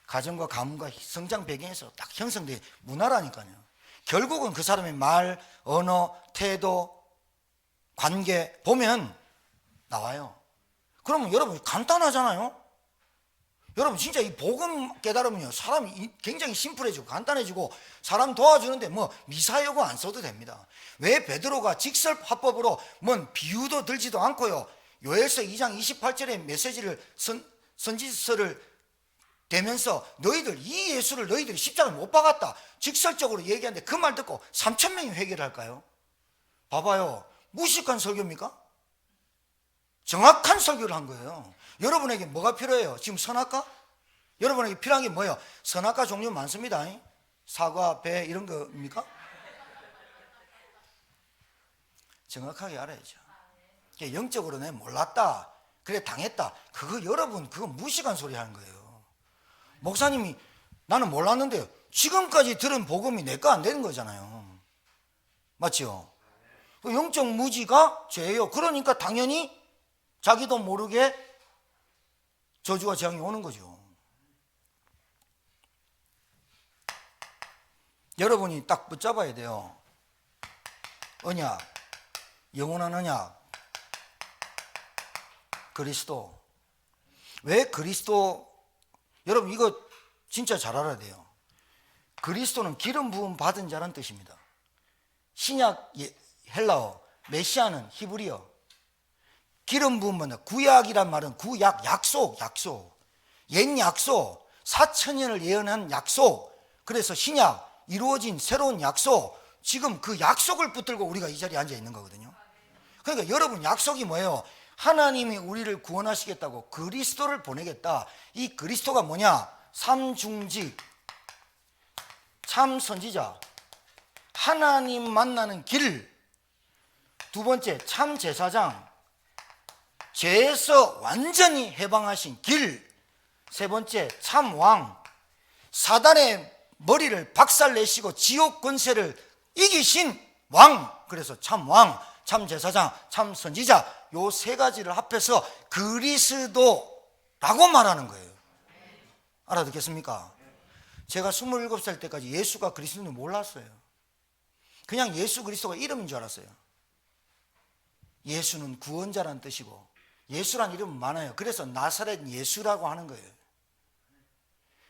가정과 가문과 성장 배경에서 딱 형성된 문화라니까요. 결국은 그 사람의 말, 언어, 태도, 관계 보면 나와요. 그러면 여러분 간단하잖아요. 여러분 진짜 이 복음 깨달으면요 사람이 굉장히 심플해지고 간단해지고 사람 도와주는데 뭐 미사여구 안 써도 됩니다. 왜 베드로가 직설화법으로 뭔 비유도 들지도 않고요 요엘서 2장 28절의 메시지를 선지서를 대면서 너희들 이 예수를 너희들이 십자가에 못 박았다 직설적으로 얘기하는데 그 말 듣고 3,000명이 회개를 할까요? 봐봐요. 무식한 설교입니까? 정확한 설교를 한 거예요. 여러분에게 뭐가 필요해요? 지금 선악과? 여러분에게 필요한 게 뭐예요? 선악과 종류 많습니다. 사과, 배 이런 겁니까? 정확하게 알아야죠. 영적으로 내가 몰랐다 그래 당했다 그거 여러분 그거 무식한 소리 하는 거예요. 목사님이 나는 몰랐는데 지금까지 들은 복음이 내 거 안 되는 거잖아요. 맞죠? 영적 무지가 죄예요. 그러니까 당연히 자기도 모르게 저주와 재앙이 오는 거죠. 여러분이 딱 붙잡아야 돼요. 언약, 영원한 언약, 그리스도. 왜 그리스도? 여러분 이거 진짜 잘 알아야 돼요. 그리스도는 기름 부음 받은 자라는 뜻입니다. 신약 헬라어, 메시아는 히브리어. 기름 부음은 구약이란 말은 구약, 약속. 옛 약속, 4,000년을 예언한 약속. 그래서 신약, 이루어진 새로운 약속. 지금 그 약속을 붙들고 우리가 이 자리에 앉아 있는 거거든요. 그러니까 여러분 약속이 뭐예요? 하나님이 우리를 구원하시겠다고 그리스도를 보내겠다. 이 그리스도가 뭐냐? 삼중직, 참 선지자, 하나님 만나는 길. 두 번째, 참 제사장, 죄에서 완전히 해방하신 길. 세 번째, 참 왕, 사단의 머리를 박살내시고 지옥 권세를 이기신 왕. 그래서 참 왕, 참 제사장, 참 선지자, 요 세 가지를 합해서 그리스도라고 말하는 거예요. 알아듣겠습니까? 제가 27살 때까지 예수가 그리스도는 몰랐어요. 그냥 예수 그리스도가 이름인 줄 알았어요. 예수는 구원자라는 뜻이고 예수란 이름은 많아요. 그래서 나사렛 예수라고 하는 거예요.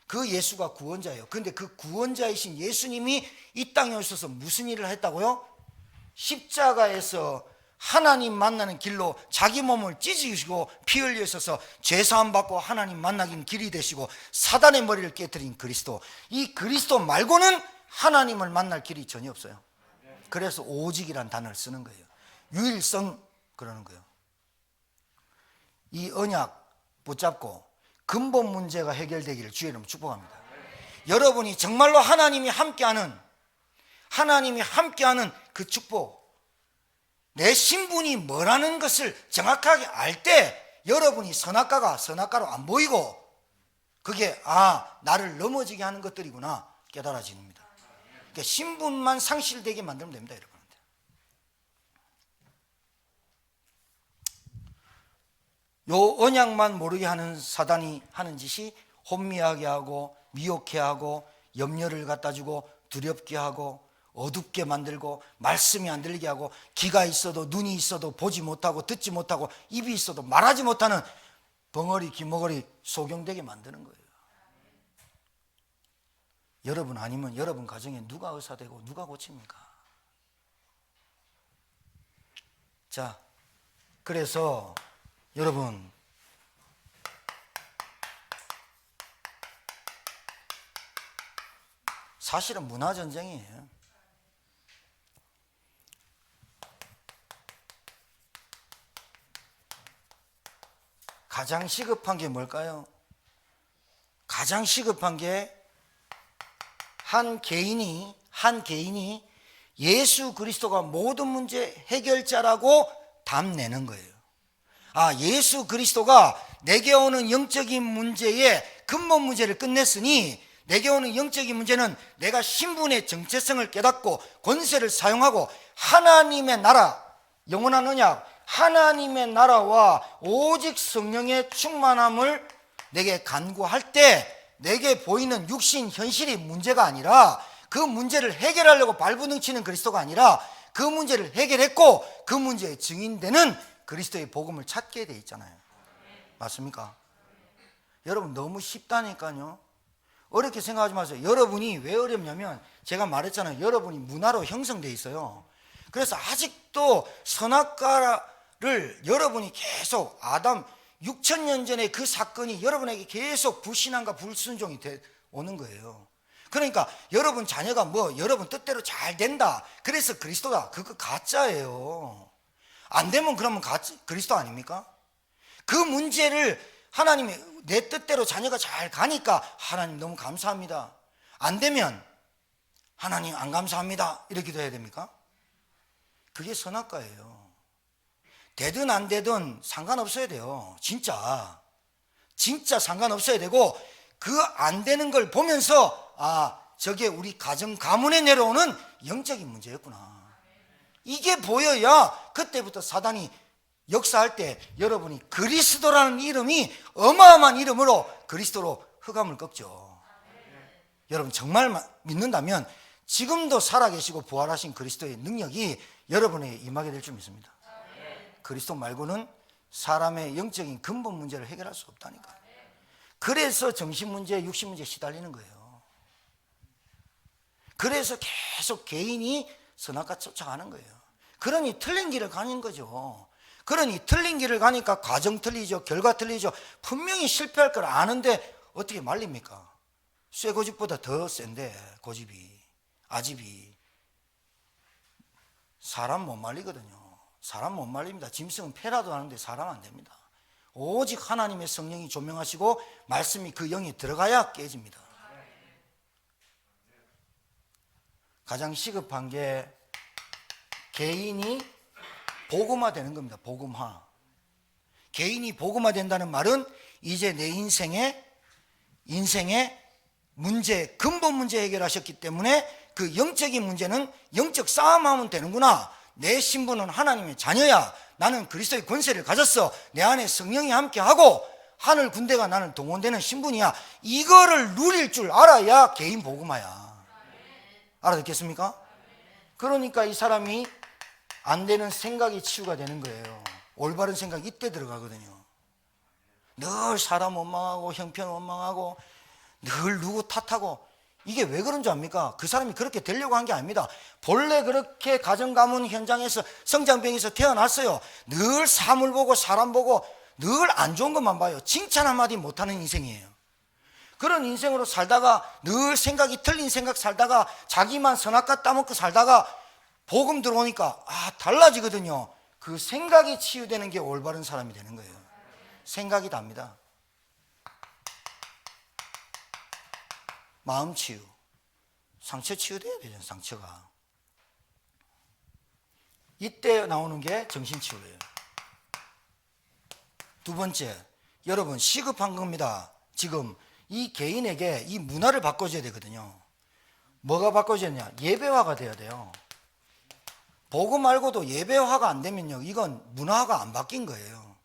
그 예수가 구원자예요. 그런데 그 구원자이신 예수님이 이 땅에 오셔서 무슨 일을 했다고요? 십자가에서 하나님 만나는 길로 자기 몸을 찢으시고 피 흘려 있어서 죄사함 받고 하나님 만나긴 길이 되시고 사단의 머리를 깨뜨린 그리스도. 이 그리스도 말고는 하나님을 만날 길이 전혀 없어요. 그래서 오직이란 단어를 쓰는 거예요. 유일성 그러는 거예요. 이 언약 붙잡고 근본 문제가 해결되기를 주의 이름으로 축복합니다. 여러분이 정말로 하나님이 함께하는 그 축복, 내 신분이 뭐라는 것을 정확하게 알 때 여러분이 선악과가 선악과로 안 보이고 그게 나를 넘어지게 하는 것들이구나 깨달아집니다. 그러니까 신분만 상실되게 만들면 됩니다, 여러분한테. 요 언약만 모르게 하는 사단이 하는 짓이 혼미하게 하고 미혹해 하고 염려를 갖다 주고 두렵게 하고 어둡게 만들고 말씀이 안 들리게 하고 귀가 있어도 눈이 있어도 보지 못하고 듣지 못하고 입이 있어도 말하지 못하는 벙어리 귀머거리 소경되게 만드는 거예요. 여러분 아니면 여러분 가정에 누가 의사되고 누가 고칩니까? 자, 그래서 여러분 사실은 문화전쟁이에요. 가장 시급한 게 뭘까요? 가장 시급한 게 한 개인이 예수 그리스도가 모든 문제 해결자라고 답내는 거예요. 예수 그리스도가 내게 오는 영적인 문제의 근본 문제를 끝냈으니 내게 오는 영적인 문제는 내가 신분의 정체성을 깨닫고 권세를 사용하고 하나님의 나라, 영원한 언약, 하나님의 나라와 오직 성령의 충만함을 내게 간구할 때 내게 보이는 육신 현실이 문제가 아니라 그 문제를 해결하려고 발부둥치는 그리스도가 아니라 그 문제를 해결했고 그 문제의 증인되는 그리스도의 복음을 찾게 돼 있잖아요. 맞습니까? 여러분 너무 쉽다니까요. 어렵게 생각하지 마세요. 여러분이 왜 어렵냐면 제가 말했잖아요. 여러분이 문화로 형성돼 있어요. 그래서 아직도 선악과를 여러분이 계속 아담 6,000년 전에 그 사건이 여러분에게 계속 불신앙과 불순종이 오는 거예요. 그러니까 여러분 자녀가 여러분 뜻대로 잘 된다, 그래서 그리스도다, 그거 가짜예요. 안 되면 그러면 그리스도 아닙니까? 그 문제를 하나님이 내 뜻대로 자녀가 잘 가니까 하나님 너무 감사합니다, 안 되면 하나님 안 감사합니다 이렇게 기도해야 됩니까? 그게 선악과예요. 되든 안 되든 상관없어야 돼요. 진짜 상관없어야 되고 그 안 되는 걸 보면서 저게 우리 가정 가문에 내려오는 영적인 문제였구나, 이게 보여야 그때부터 사단이 역사할 때 여러분이 그리스도라는 이름이 어마어마한 이름으로 그리스도로 흑암을 꺾죠. 여러분 정말 믿는다면 지금도 살아계시고 부활하신 그리스도의 능력이 여러분에게 임하게 될 줄 믿습니다. 그리스도 말고는 사람의 영적인 근본 문제를 해결할 수 없다니까. 그래서 정신문제, 육신문제에 시달리는 거예요. 그래서 계속 개인이 선악과 쫓아가는 거예요. 그러니 틀린 길을 가는 거죠. 그러니 틀린 길을 가니까 과정 틀리죠, 결과 틀리죠. 분명히 실패할 걸 아는데 어떻게 말립니까? 쇠고집보다 더 센데 아집이. 사람 못 말리거든요. 사람 못 말립니다. 짐승은 패라도 하는데 사람 안 됩니다. 오직 하나님의 성령이 조명하시고 말씀이 그 영에 들어가야 깨집니다. 가장 시급한 게 개인이 복음화 되는 겁니다. 복음화. 개인이 복음화 된다는 말은 이제 내 인생의 문제, 근본 문제 해결하셨기 때문에 그 영적인 문제는 영적 싸움하면 되는구나. 내 신분은 하나님의 자녀야. 나는 그리스도의 권세를 가졌어. 내 안에 성령이 함께하고 하늘 군대가 나는 동원되는 신분이야. 이거를 누릴 줄 알아야 개인 복음화야. 알아듣겠습니까? 그러니까 이 사람이 안 되는 생각이 치유가 되는 거예요. 올바른 생각이 이때 들어가거든요. 늘 사람 원망하고 형편 원망하고 늘 누구 탓하고, 이게 왜 그런 줄 압니까? 그 사람이 그렇게 되려고 한 게 아닙니다. 본래 그렇게 가정가문 현장에서 성장병에서 태어났어요. 늘 사물 보고 사람 보고 늘 안 좋은 것만 봐요. 칭찬 한마디 못하는 인생이에요. 그런 인생으로 살다가 늘 생각이 틀린 생각 살다가 자기만 선악과 따먹고 살다가 복음 들어오니까 달라지거든요. 그 생각이 치유되는 게 올바른 사람이 되는 거예요. 생각이 답니다. 마음 치유, 상처 치유돼야 되잖아요. 상처가. 이때 나오는 게 정신치유예요. 두 번째, 여러분 시급한 겁니다. 지금 이 개인에게 이 문화를 바꿔줘야 되거든요. 뭐가 바꿔줘야 되냐? 예배화가 돼야 돼요. 복음 말고도 예배화가 안 되면요, 이건 문화가 안 바뀐 거예요.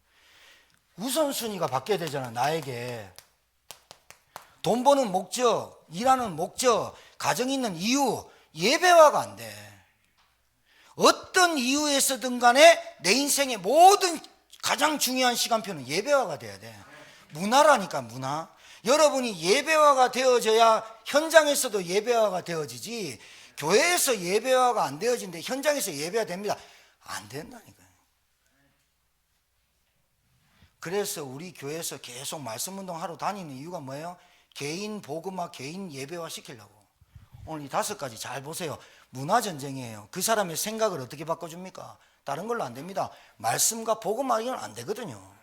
우선순위가 바뀌어야 되잖아. 나에게 돈 버는 목적, 일하는 목적, 가정 있는 이유, 예배화가 안 돼. 어떤 이유에서든 간에 내 인생의 모든 가장 중요한 시간표는 예배화가 돼야 돼. 문화라니까, 문화. 여러분이 예배화가 되어져야 현장에서도 예배화가 되어지지, 교회에서 예배화가 안 되어지는데 현장에서 예배화 됩니다. 안 된다니까요. 그래서 우리 교회에서 계속 말씀운동 하러 다니는 이유가 뭐예요? 개인 복음화, 개인 예배화 시키려고. 오늘 이 5가지 잘 보세요. 문화전쟁이에요. 그 사람의 생각을 어떻게 바꿔줍니까? 다른 걸로 안 됩니다. 말씀과 복음화는 안 되거든요.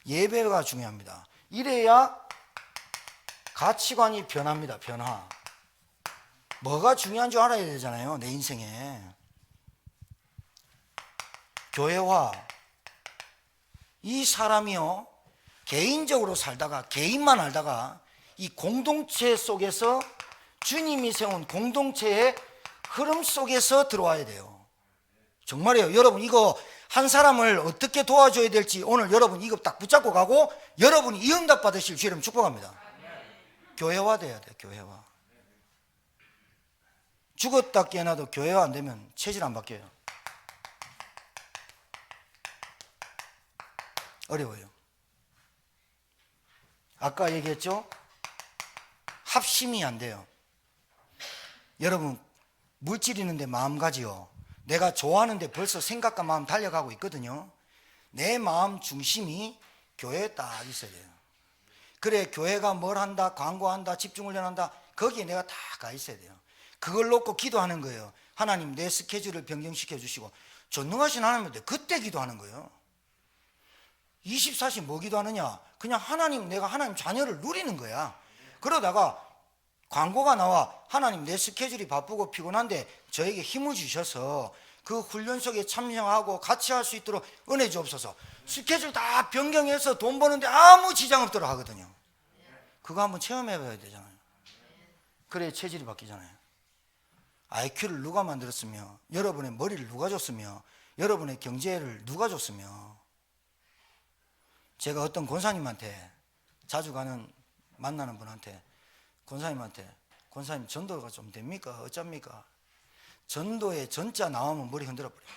예배가 중요합니다. 이래야 가치관이 변합니다. 변화. 뭐가 중요한 줄 알아야 되잖아요. 내 인생에. 교회화. 이 사람이요, 개인적으로 살다가 개인만 알다가 이 공동체 속에서 주님이 세운 공동체의 흐름 속에서 들어와야 돼요. 정말이에요. 여러분 이거 한 사람을 어떻게 도와줘야 될지 오늘 여러분 이거 딱 붙잡고 가고 여러분이 이 응답 받으실 주님 축복합니다. 교회화 돼야 돼요. 교회화. 죽었다 깨어나도 교회화 안 되면 체질 안 바뀌어요. 어려워요. 아까 얘기했죠? 합심이 안 돼요. 여러분 물질 있는데 마음가지요. 내가 좋아하는데 벌써 생각과 마음 달려가고 있거든요. 내 마음 중심이 교회에 딱 있어야 돼요. 그래 교회가 뭘 한다, 광고한다, 집중훈련한다, 거기에 내가 다 가 있어야 돼요. 그걸 놓고 기도하는 거예요. 하나님 내 스케줄을 변경시켜 주시고. 전능하신 하나님한테 그때 기도하는 거예요. 24시 뭐 기도하느냐? 그냥 하나님, 내가 하나님 자녀를 누리는 거야. 그러다가 광고가 나와. 하나님 내 스케줄이 바쁘고 피곤한데 저에게 힘을 주셔서 그 훈련 속에 참여하고 같이 할 수 있도록 은혜 주옵소서. 스케줄 다 변경해서 돈 버는데 아무 지장 없도록 하거든요. 그거 한번 체험해 봐야 되잖아요. 그래야 체질이 바뀌잖아요. IQ를 누가 만들었으며, 여러분의 머리를 누가 줬으며, 여러분의 경제를 누가 줬으며. 제가 어떤 권사님한테, 자주 만나는 분한테, 권사님 전도가 좀 됩니까? 어쩝니까? 전도에 전자 나오면 머리 흔들어 버려요.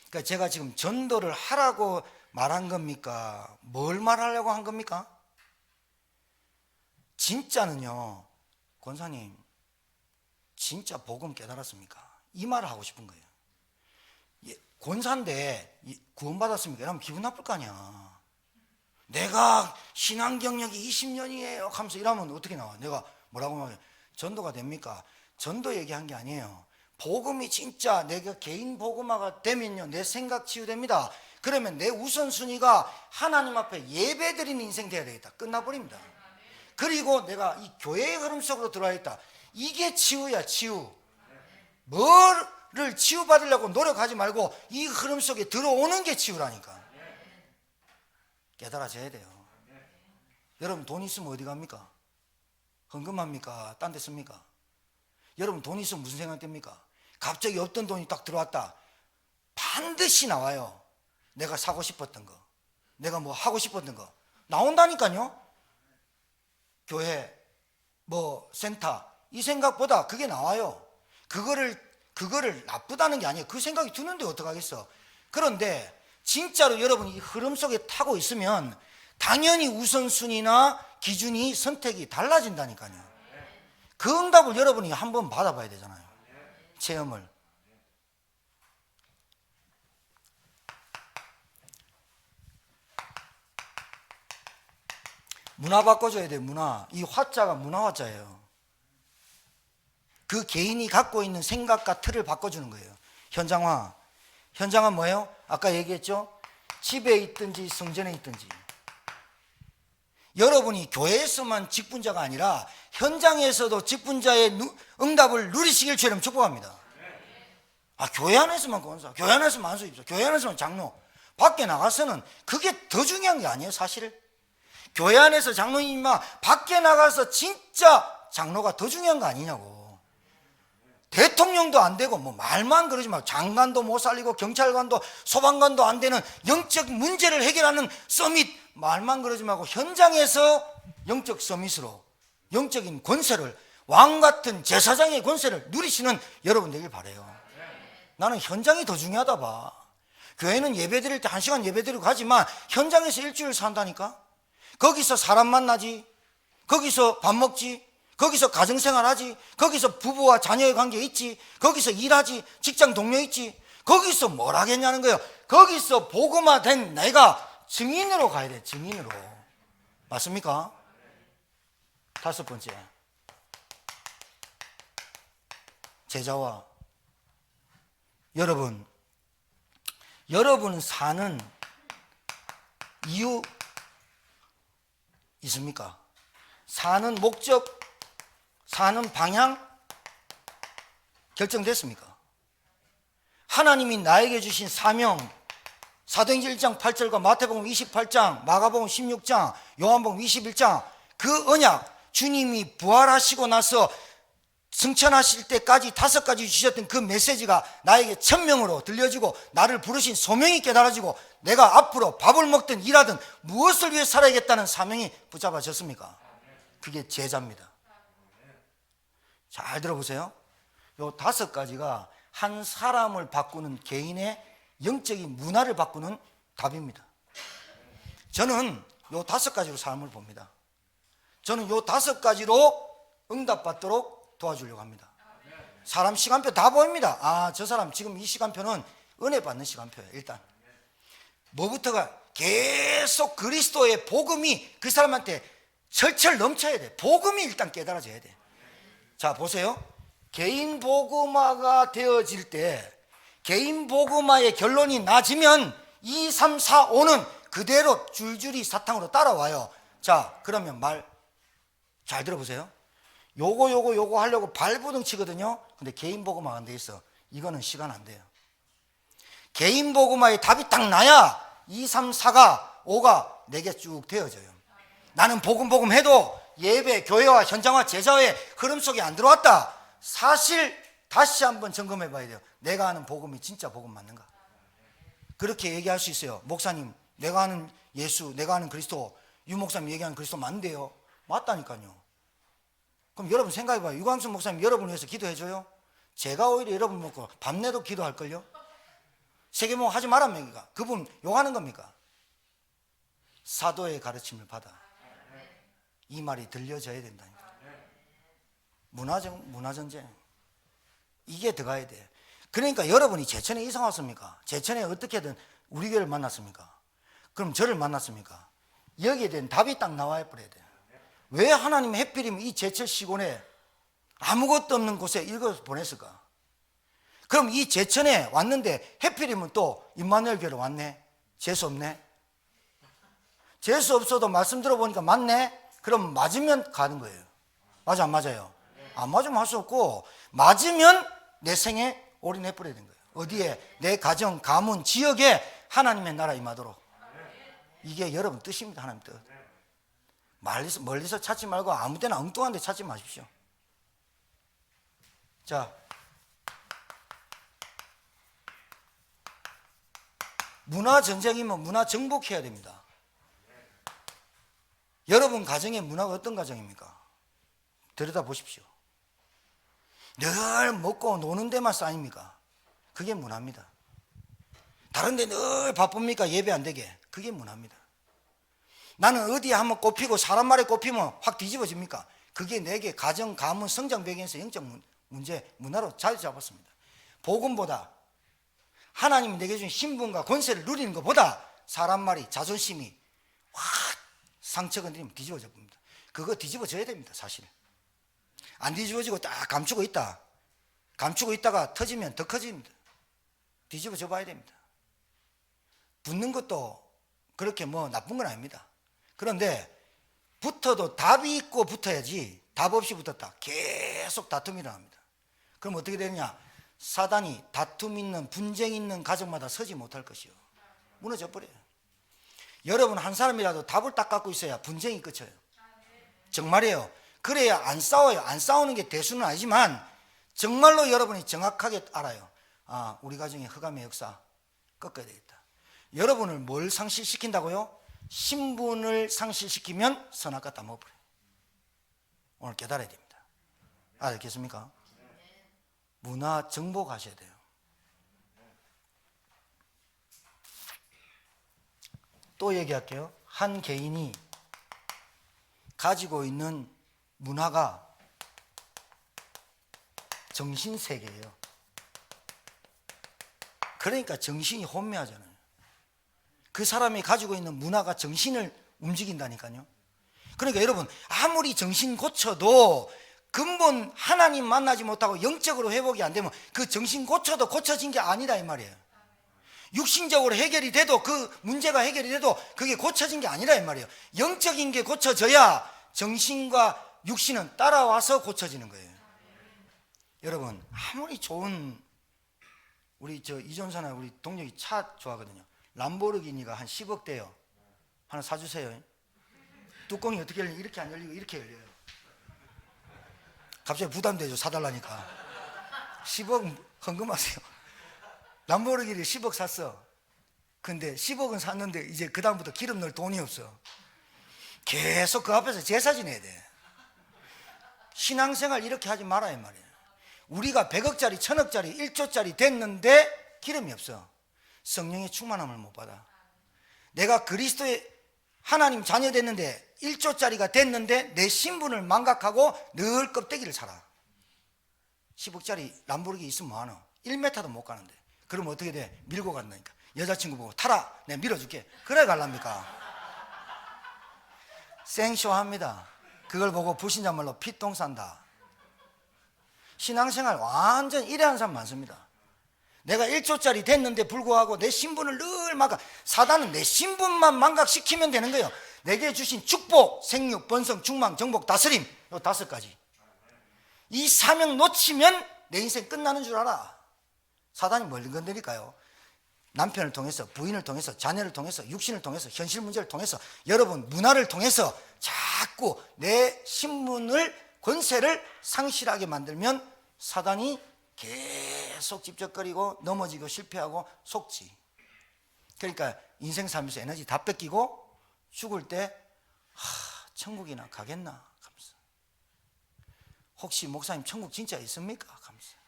그러니까 제가 지금 전도를 하라고 말한 겁니까? 뭘 말하려고 한 겁니까? 진짜는요, 권사님 진짜 복음 깨달았습니까? 이 말을 하고 싶은 거예요. 권사인데 구원받았습니까? 이러면 기분 나쁠 거 아니야. 내가 신앙 경력이 20년이에요 하면서 이러면 어떻게 나와? 내가 뭐라고 말해요? 전도가 됩니까? 전도 얘기한 게 아니에요. 복음이 진짜 내가 개인 복음화가 되면요, 내 생각 치유됩니다. 그러면 내 우선순위가 하나님 앞에 예배 드리는 인생 돼야 되겠다. 끝나버립니다. 그리고 내가 이 교회의 흐름 속으로 들어와 있다. 이게 치유야, 치유. 뭐를 치유받으려고 노력하지 말고 이 흐름 속에 들어오는 게 치유라니까. 깨달아져야 돼요. 여러분 돈 있으면 어디 갑니까? 헌금합니까? 딴 데 씁니까? 여러분 돈 있으면 무슨 생각 듭니까? 갑자기 없던 돈이 딱 들어왔다. 반드시 나와요. 내가 사고 싶었던 거, 내가 뭐 하고 싶었던 거 나온다니까요. 교회, 센터, 이 생각보다 그게 나와요. 그거를 나쁘다는 게 아니에요. 그 생각이 드는데 어떡하겠어. 그런데 진짜로 여러분이 이 흐름 속에 타고 있으면 당연히 우선순위나 기준이, 선택이 달라진다니까요. 그 응답을 여러분이 한번 받아봐야 되잖아요. 체험을. 문화 바꿔줘야 돼. 문화. 이 화자가 문화 화자예요. 그 개인이 갖고 있는 생각과 틀을 바꿔주는 거예요. 현장화. 현장화 뭐예요? 아까 얘기했죠? 집에 있든지 성전에 있든지. 여러분이 교회에서만 직분자가 아니라 현장에서도 직분자의 응답을 누리시길 주님 축복합니다. 교회 안에서만 권사, 교회 안에서만 안수입사, 교회 안에서만 장로. 밖에 나가서는 그게 더 중요한 게 아니에요, 사실. 교회 안에서 장로님만 밖에 나가서 진짜 장로가 더 중요한 거 아니냐고. 대통령도 안 되고 뭐 말만 그러지 말고 장관도 못 살리고 경찰관도 소방관도 안 되는 영적 문제를 해결하는 서밋 말만 그러지 말고 현장에서 영적 서밋으로 영적인 권세를 왕 같은 제사장의 권세를 누리시는 여러분 되길 바라요. 나는 현장이 더 중요하다 봐. 교회는 예배 드릴 때 1시간 예배 드리고 가지만 현장에서 일주일 산다니까. 거기서 사람 만나지, 거기서 밥 먹지, 거기서 가정생활 하지, 거기서 부부와 자녀의 관계 있지, 거기서 일하지, 직장 동료 있지. 거기서 뭘 하겠냐는 거예요. 거기서 복음화 된 내가 증인으로 가야 돼. 증인으로. 맞습니까? 5번째, 제자와. 여러분 사는 이유 있습니까? 사는 목적, 사는 방향 결정됐습니까? 하나님이 나에게 주신 사명, 사도행전 1장 8절과 마태복음 28장, 마가복음 16장, 요한복음 21장, 그 언약, 주님이 부활하시고 나서 승천하실 때까지 5가지 주셨던 그 메시지가 나에게 천명으로 들려지고 나를 부르신 소명이 깨달아지고 내가 앞으로 밥을 먹든 일하든 무엇을 위해 살아야겠다는 사명이 붙잡아졌습니까? 그게 제자입니다. 잘 들어보세요. 요 5가지가 한 사람을 바꾸는 개인의 영적인 문화를 바꾸는 답입니다. 저는 요 5가지로 삶을 봅니다. 저는 요 5가지로 응답받도록 도와주려고 합니다. 사람 시간표 다 보입니다. 저 사람 지금 이 시간표는 은혜 받는 시간표예요. 일단 뭐부터가 계속 그리스도의 복음이 그 사람한테 철철 넘쳐야 돼. 복음이 일단 깨달아져야 돼. 자 보세요. 개인 복음화가 되어질 때 개인 복음화의 결론이 낮으면 2, 3, 4, 5는 그대로 줄줄이 사탕으로 따라와요. 자 그러면 말 잘 들어보세요. 요거 하려고 발부둥 치거든요. 근데 개인 복음화가 안 돼 있어. 이거는 시간 안 돼요. 개인 복음화의 답이 딱 나야 2, 3, 4가 5가 내게 쭉 되어져요. 나는 복음 해도 예배, 교회와 현장화, 제자의 흐름 속에 안 들어왔다. 사실 다시 한번 점검해 봐야 돼요. 내가 아는 복음이 진짜 복음 맞는가? 그렇게 얘기할 수 있어요. 목사님, 내가 아는 예수, 내가 아는 그리스도, 유 목사님 얘기하는 그리스도 맞는데요. 맞다니까요. 그럼 여러분 생각해 봐요. 유광수 목사님 여러분 위해서 기도해줘요? 제가 오히려 여러분 먹고 밤내도 기도할걸요? 세계모험 하지 말랍니까? 그분 욕하는 겁니까? 사도의 가르침을 받아. 이 말이 들려져야 된다니까. 문화전쟁. 이게 들어가야 돼. 그러니까 여러분이 제천에 이사 왔습니까? 제천에 어떻게든 우리 교회를 만났습니까? 그럼 저를 만났습니까? 여기에 대한 답이 딱 나와야 버려야 돼. 왜 하나님이 해필이면 이 제철 시골에 아무것도 없는 곳에 읽어서 보냈을까? 그럼 이 제천에 왔는데 해필이면 또 임마누엘 교회로 왔네? 재수 없네? 재수 없어도 말씀 들어보니까 맞네? 그럼 맞으면 가는 거예요. 맞아 안 맞아요? 안 맞으면 할 수 없고 맞으면 내 생에 올인해버려야 되는 거예요. 어디에? 내 가정, 가문, 지역에 하나님의 나라 임하도록. 이게 여러분 뜻입니다. 하나님 뜻. 멀리서 찾지 말고 아무 데나 엉뚱한 데 찾지 마십시오. 자, 문화 전쟁이면 문화 정복해야 됩니다. 여러분 가정의 문화가 어떤 가정입니까? 들여다보십시오. 늘 먹고 노는 데만 쌓입니까? 그게 문화입니다. 다른 데 늘 바쁩니까? 예배 안 되게. 그게 문화입니다. 나는 어디에 한번 꼽히고 사람 말에 꼽히면 확 뒤집어집니까? 그게 내게 가정, 가문, 성장 배경에서 영적 문제, 문화로 자리 잡았습니다. 복음보다 하나님이 내게 준 신분과 권세를 누리는 것보다 사람 말이, 자존심이 확 상처 건드리면 뒤집어져 봅니다. 그거 뒤집어져야 됩니다. 사실 안 뒤집어지고 딱 감추고 있다, 감추고 있다가 터지면 더 커집니다. 뒤집어져 봐야 됩니다. 붙는 것도 그렇게 뭐 나쁜 건 아닙니다. 그런데 붙어도 답이 있고 붙어야지, 답 없이 붙었다 계속 다툼이 일어납니다. 그럼 어떻게 되느냐, 사단이 다툼 있는 분쟁 있는 가정마다 서지 못할 것이요, 무너져 버려요. 여러분 한 사람이라도 답을 딱 갖고 있어야 분쟁이 끝쳐요. 정말이에요. 그래야 안 싸워요. 안 싸우는 게 대수는 아니지만 정말로 여러분이 정확하게 알아요. 아, 우리 가정의 흑암의 역사 꺾어야 되겠다. 여러분을 뭘 상실시킨다고요? 신분을 상실시키면 선악과 다 먹어버려요. 오늘 깨달아야 됩니다. 알겠습니까? 문화 정복하셔야 돼요. 또 얘기할게요. 한 개인이 가지고 있는 문화가 정신세계예요. 그러니까 정신이 혼미하잖아요. 그 사람이 가지고 있는 문화가 정신을 움직인다니까요. 그러니까 여러분 아무리 정신 고쳐도 근본 하나님 만나지 못하고 영적으로 회복이 안 되면 그 정신 고쳐도 고쳐진 게 아니다 이 말이에요. 육신적으로 해결이 돼도 그 문제가 해결이 돼도 그게 고쳐진 게 아니라 이 말이에요. 영적인 게 고쳐져야 정신과 육신은 따라와서 고쳐지는 거예요. 여러분 아무리 좋은 우리 이존사나 우리 동력이 차 좋아하거든요. 람보르기니가 한 10억 대요. 하나 사주세요. 뚜껑이 어떻게 열리냐, 이렇게 안 열리고 이렇게 열려요. 갑자기 부담되죠, 사달라니까. 10억 헌금하세요. 람보르기니 10억 샀어. 근데 10억은 샀는데 이제 그 다음부터 기름 넣을 돈이 없어. 계속 그 앞에서 제사 지내야 돼. 신앙생활 이렇게 하지 말아야 말이에요. 우리가 100억짜리 1000억짜리 1조짜리 됐는데 기름이 없어. 성령의 충만함을 못 받아. 내가 그리스도의 하나님 자녀 됐는데 1조짜리가 됐는데 내 신분을 망각하고 늘 껍데기를 살아. 10억짜리 람보르기니 있으면 뭐하노? 1m도 못 가는데. 그러면 어떻게 돼? 밀고 간다니까. 여자친구 보고 타라, 내가 밀어줄게. 그래 갈랍니까? 생쇼합니다. 그걸 보고 불신자말로 피똥 싼다. 신앙생활 완전 이래한 사람 많습니다. 내가 1조짜리 됐는데 불구하고 내 신분을 늘 망각. 사단은 내 신분만 망각시키면 되는 거예요. 내게 주신 축복, 생육, 번성, 충만, 정복, 다스림, 요 5가지. 이 사명 놓치면 내 인생 끝나는 줄 알아. 사단이 뭘 건드릴까요? 남편을 통해서, 부인을 통해서, 자녀를 통해서, 육신을 통해서, 현실 문제를 통해서, 여러분 문화를 통해서 자꾸 내 신분을, 권세를 상실하게 만들면 사단이 계속 집적거리고 넘어지고 실패하고 속지. 그러니까 인생 살면서 에너지 다 뺏기고 죽을 때 천국이나 가겠나 하면서, 혹시 목사님 천국 진짜 있습니까? 하면서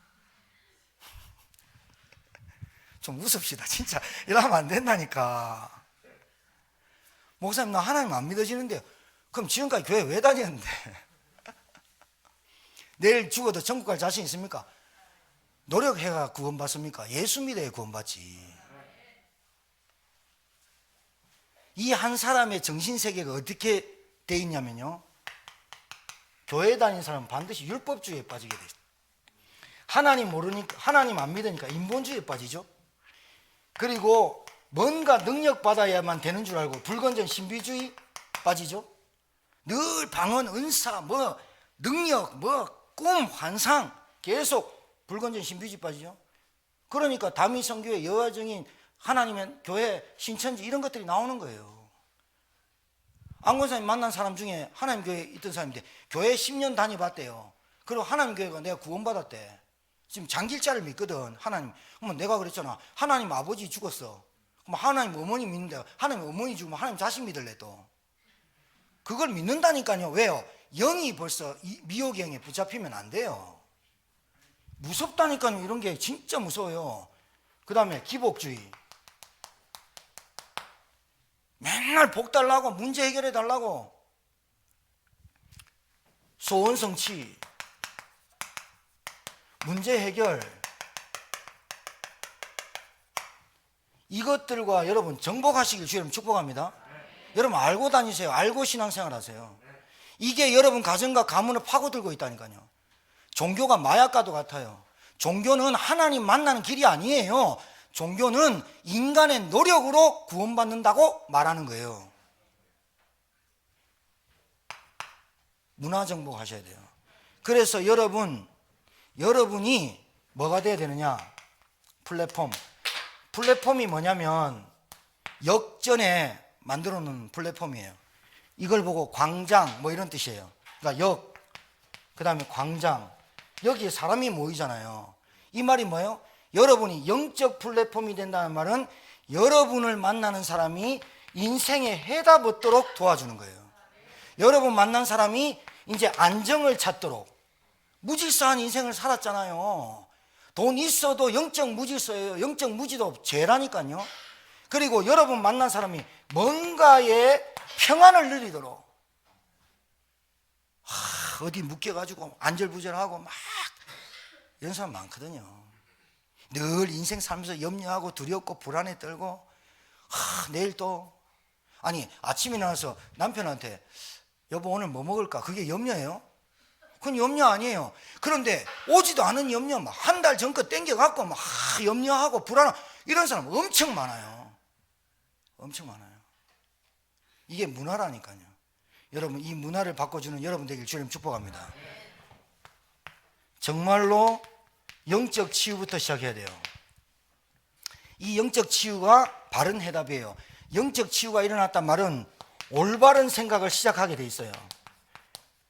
좀 웃읍시다. 진짜 이러면 안 된다니까. 목사님 나 하나님 안 믿어지는데요. 그럼 지금까지 교회 왜 다녔는데? 내일 죽어도 천국 갈 자신 있습니까? 노력해가 구원받습니까? 예수 믿어야 구원받지. 이 한 사람의 정신세계가 어떻게 돼 있냐면요, 교회 다니는 사람은 반드시 율법주의에 빠지게 돼 있어요. 하나님 모르니까, 하나님 안 믿으니까 인본주의에 빠지죠. 그리고 뭔가 능력 받아야만 되는 줄 알고 불건전 신비주의 빠지죠. 늘 방언, 은사, 뭐 능력, 뭐 꿈, 환상, 계속 불건전 신비주의 빠지죠. 그러니까 다미 선교회, 여호와 증인, 하나님의 교회, 신천지 이런 것들이 나오는 거예요. 안 권사님 만난 사람 중에 하나님 교회에 있던 사람인데 교회 10년 다녀봤대요. 그리고 하나님 교회가 내가 구원받았대. 지금 장길자를 믿거든. 하나님. 그러면 내가 그랬잖아. 하나님 아버지 죽었어. 그럼 하나님 어머니 믿는데 하나님 어머니 죽으면 하나님 자식 믿을래 또. 그걸 믿는다니까요. 왜요? 영이 벌써 미혹의 영에 붙잡히면 안 돼요. 무섭다니까요. 이런 게 진짜 무서워요. 그 다음에 기복주의. 맨날 복 달라고, 문제 해결해 달라고. 소원 성취, 문제 해결. 이것들과 여러분 정복하시길 주님 축복합니다. 여러분 알고 다니세요. 알고 신앙생활 하세요. 이게 여러분 가정과 가문을 파고들고 있다니까요. 종교가 마약과도 같아요. 종교는 하나님 만나는 길이 아니에요. 종교는 인간의 노력으로 구원받는다고 말하는 거예요. 문화 정복하셔야 돼요. 그래서 여러분이 뭐가 돼야 되느냐? 플랫폼이 뭐냐면 역전에 만들어 놓은 플랫폼이에요. 이걸 보고 광장 뭐 이런 뜻이에요. 그러니까 그 다음에 광장, 여기에 사람이 모이잖아요. 이 말이 뭐예요? 여러분이 영적 플랫폼이 된다는 말은 여러분을 만나는 사람이 인생의 해답 얻도록 도와주는 거예요. 여러분 만난 사람이 이제 안정을 찾도록. 무질서한 인생을 살았잖아요. 돈 있어도 영적 무질서예요. 영적 무지도 죄라니까요. 그리고 여러분 만난 사람이 뭔가의 평안을 누리도록, 어디 묶여가지고 안절부절하고 막 이런 사람 많거든요. 늘 인생 살면서 염려하고 두렵고 불안에 떨고, 내일 또, 아니 아침에 일어나서 남편한테 여보 오늘 뭐 먹을까? 그게 염려예요? 그건 염려 아니에요. 그런데 오지도 않은 염려 막 한 달 전껏 땡겨갖고 막 염려하고 불안하고 이런 사람 엄청 많아요. 엄청 많아요. 이게 문화라니까요. 여러분 이 문화를 바꿔주는 여러분 되길 주님 축복합니다. 정말로 영적 치유부터 시작해야 돼요. 이 영적 치유가 바른 해답이에요. 영적 치유가 일어났단 말은 올바른 생각을 시작하게 돼 있어요.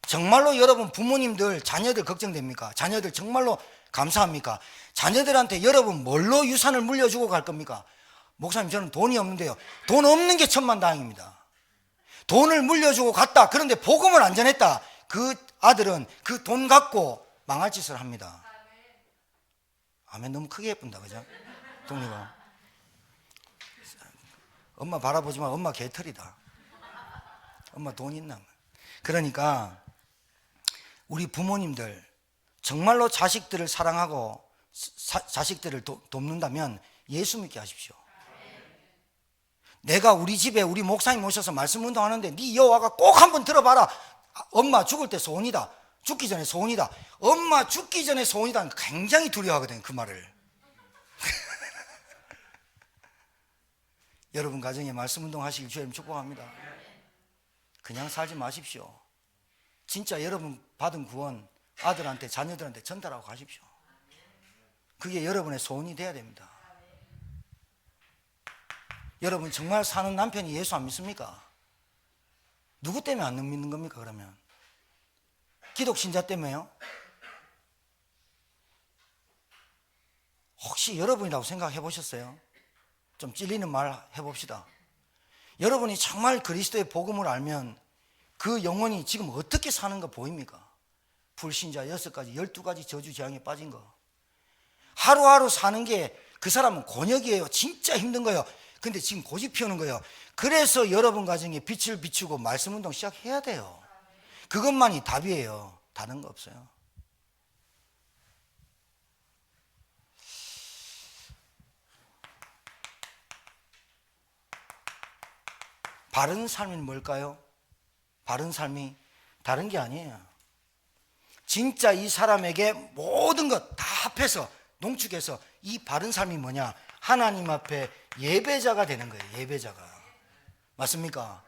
정말로 여러분 부모님들 자녀들 걱정됩니까? 자녀들 정말로 감사합니까? 자녀들한테 여러분 뭘로 유산을 물려주고 갈 겁니까? 목사님 저는 돈이 없는데요. 돈 없는 게 천만다행입니다. 돈을 물려주고 갔다. 그런데 복음을 안 전했다. 그 아들은 그 돈 갖고 망할 짓을 합니다. 아멘. 너무 크게 예쁜다 그죠? 동료가 엄마 바라보지만 엄마 개털이다. 엄마 돈 있나? 그러니까 우리 부모님들 정말로 자식들을 사랑하고 자식들을 돕는다면 예수 믿게 하십시오. 내가 우리 집에 우리 목사님 오셔서 말씀 운동하는데 네 여와가 꼭 한번 들어봐라. 엄마 죽을 때 소원이다. 죽기 전에 소원이다. 엄마 죽기 전에 소원이다. 굉장히 두려워하거든요 그 말을. 여러분 가정에 말씀 운동 하시길 주님 축복합니다. 그냥 살지 마십시오. 진짜 여러분 받은 구원 아들한테 자녀들한테 전달하고 가십시오. 그게 여러분의 소원이 돼야 됩니다. 여러분 정말 사는 남편이 예수 안 믿습니까? 누구 때문에 안 믿는 겁니까 그러면? 기독신자 때문에요? 혹시 여러분이라고 생각해 보셨어요? 좀 찔리는 말 해봅시다. 여러분이 정말 그리스도의 복음을 알면 그 영혼이 지금 어떻게 사는 거 보입니까? 불신자 6가지 12가지 저주 재앙에 빠진 거 하루하루 사는 게 그 사람은 곤욕이에요. 진짜 힘든 거예요. 근데 지금 고집 피우는 거예요. 그래서 여러분 가정에 빛을 비추고 말씀 운동 시작해야 돼요. 그것만이 답이에요. 다른 거 없어요. 바른 삶이 뭘까요? 바른 삶이 다른 게 아니에요. 진짜 이 사람에게 모든 것 다 합해서 농축해서 이 바른 삶이 뭐냐? 하나님 앞에 예배자가 되는 거예요. 예배자가. 맞습니까?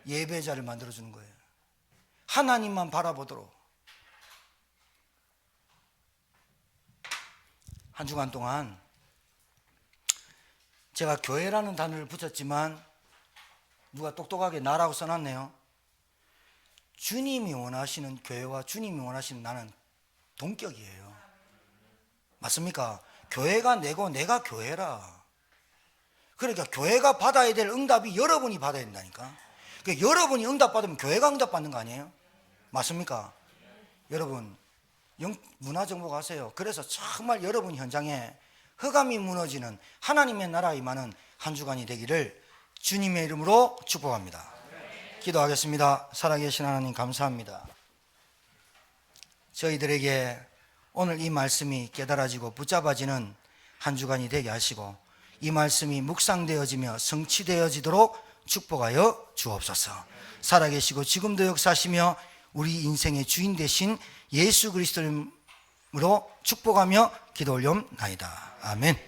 예배자를 만들어주는 거예요. 하나님만 바라보도록. 한 주간 동안 제가 교회라는 단어를 붙였지만 누가 똑똑하게 나라고 써놨네요. 주님이 원하시는 교회와 주님이 원하시는 나는 동격이에요. 맞습니까? 교회가 내고 내가 교회라. 그러니까 교회가 받아야 될 응답이 여러분이 받아야 된다니까. 그러니까 여러분이 응답받으면 교회가 응답받는 거 아니에요? 맞습니까? 여러분 문화 정복하세요. 그래서 정말 여러분 현장에 흑암이 무너지는 하나님의 나라 임하는 한 주간이 되기를 주님의 이름으로 축복합니다. 기도하겠습니다. 살아계신 하나님 감사합니다. 저희들에게 오늘 이 말씀이 깨달아지고 붙잡아지는 한 주간이 되게 하시고 이 말씀이 묵상되어지며 성취되어지도록 축복하여 주옵소서. 살아계시고 지금도 역사하시며 우리 인생의 주인 되신 예수 그리스도 이름으로 축복하며 기도 올려옵나이다. 아멘.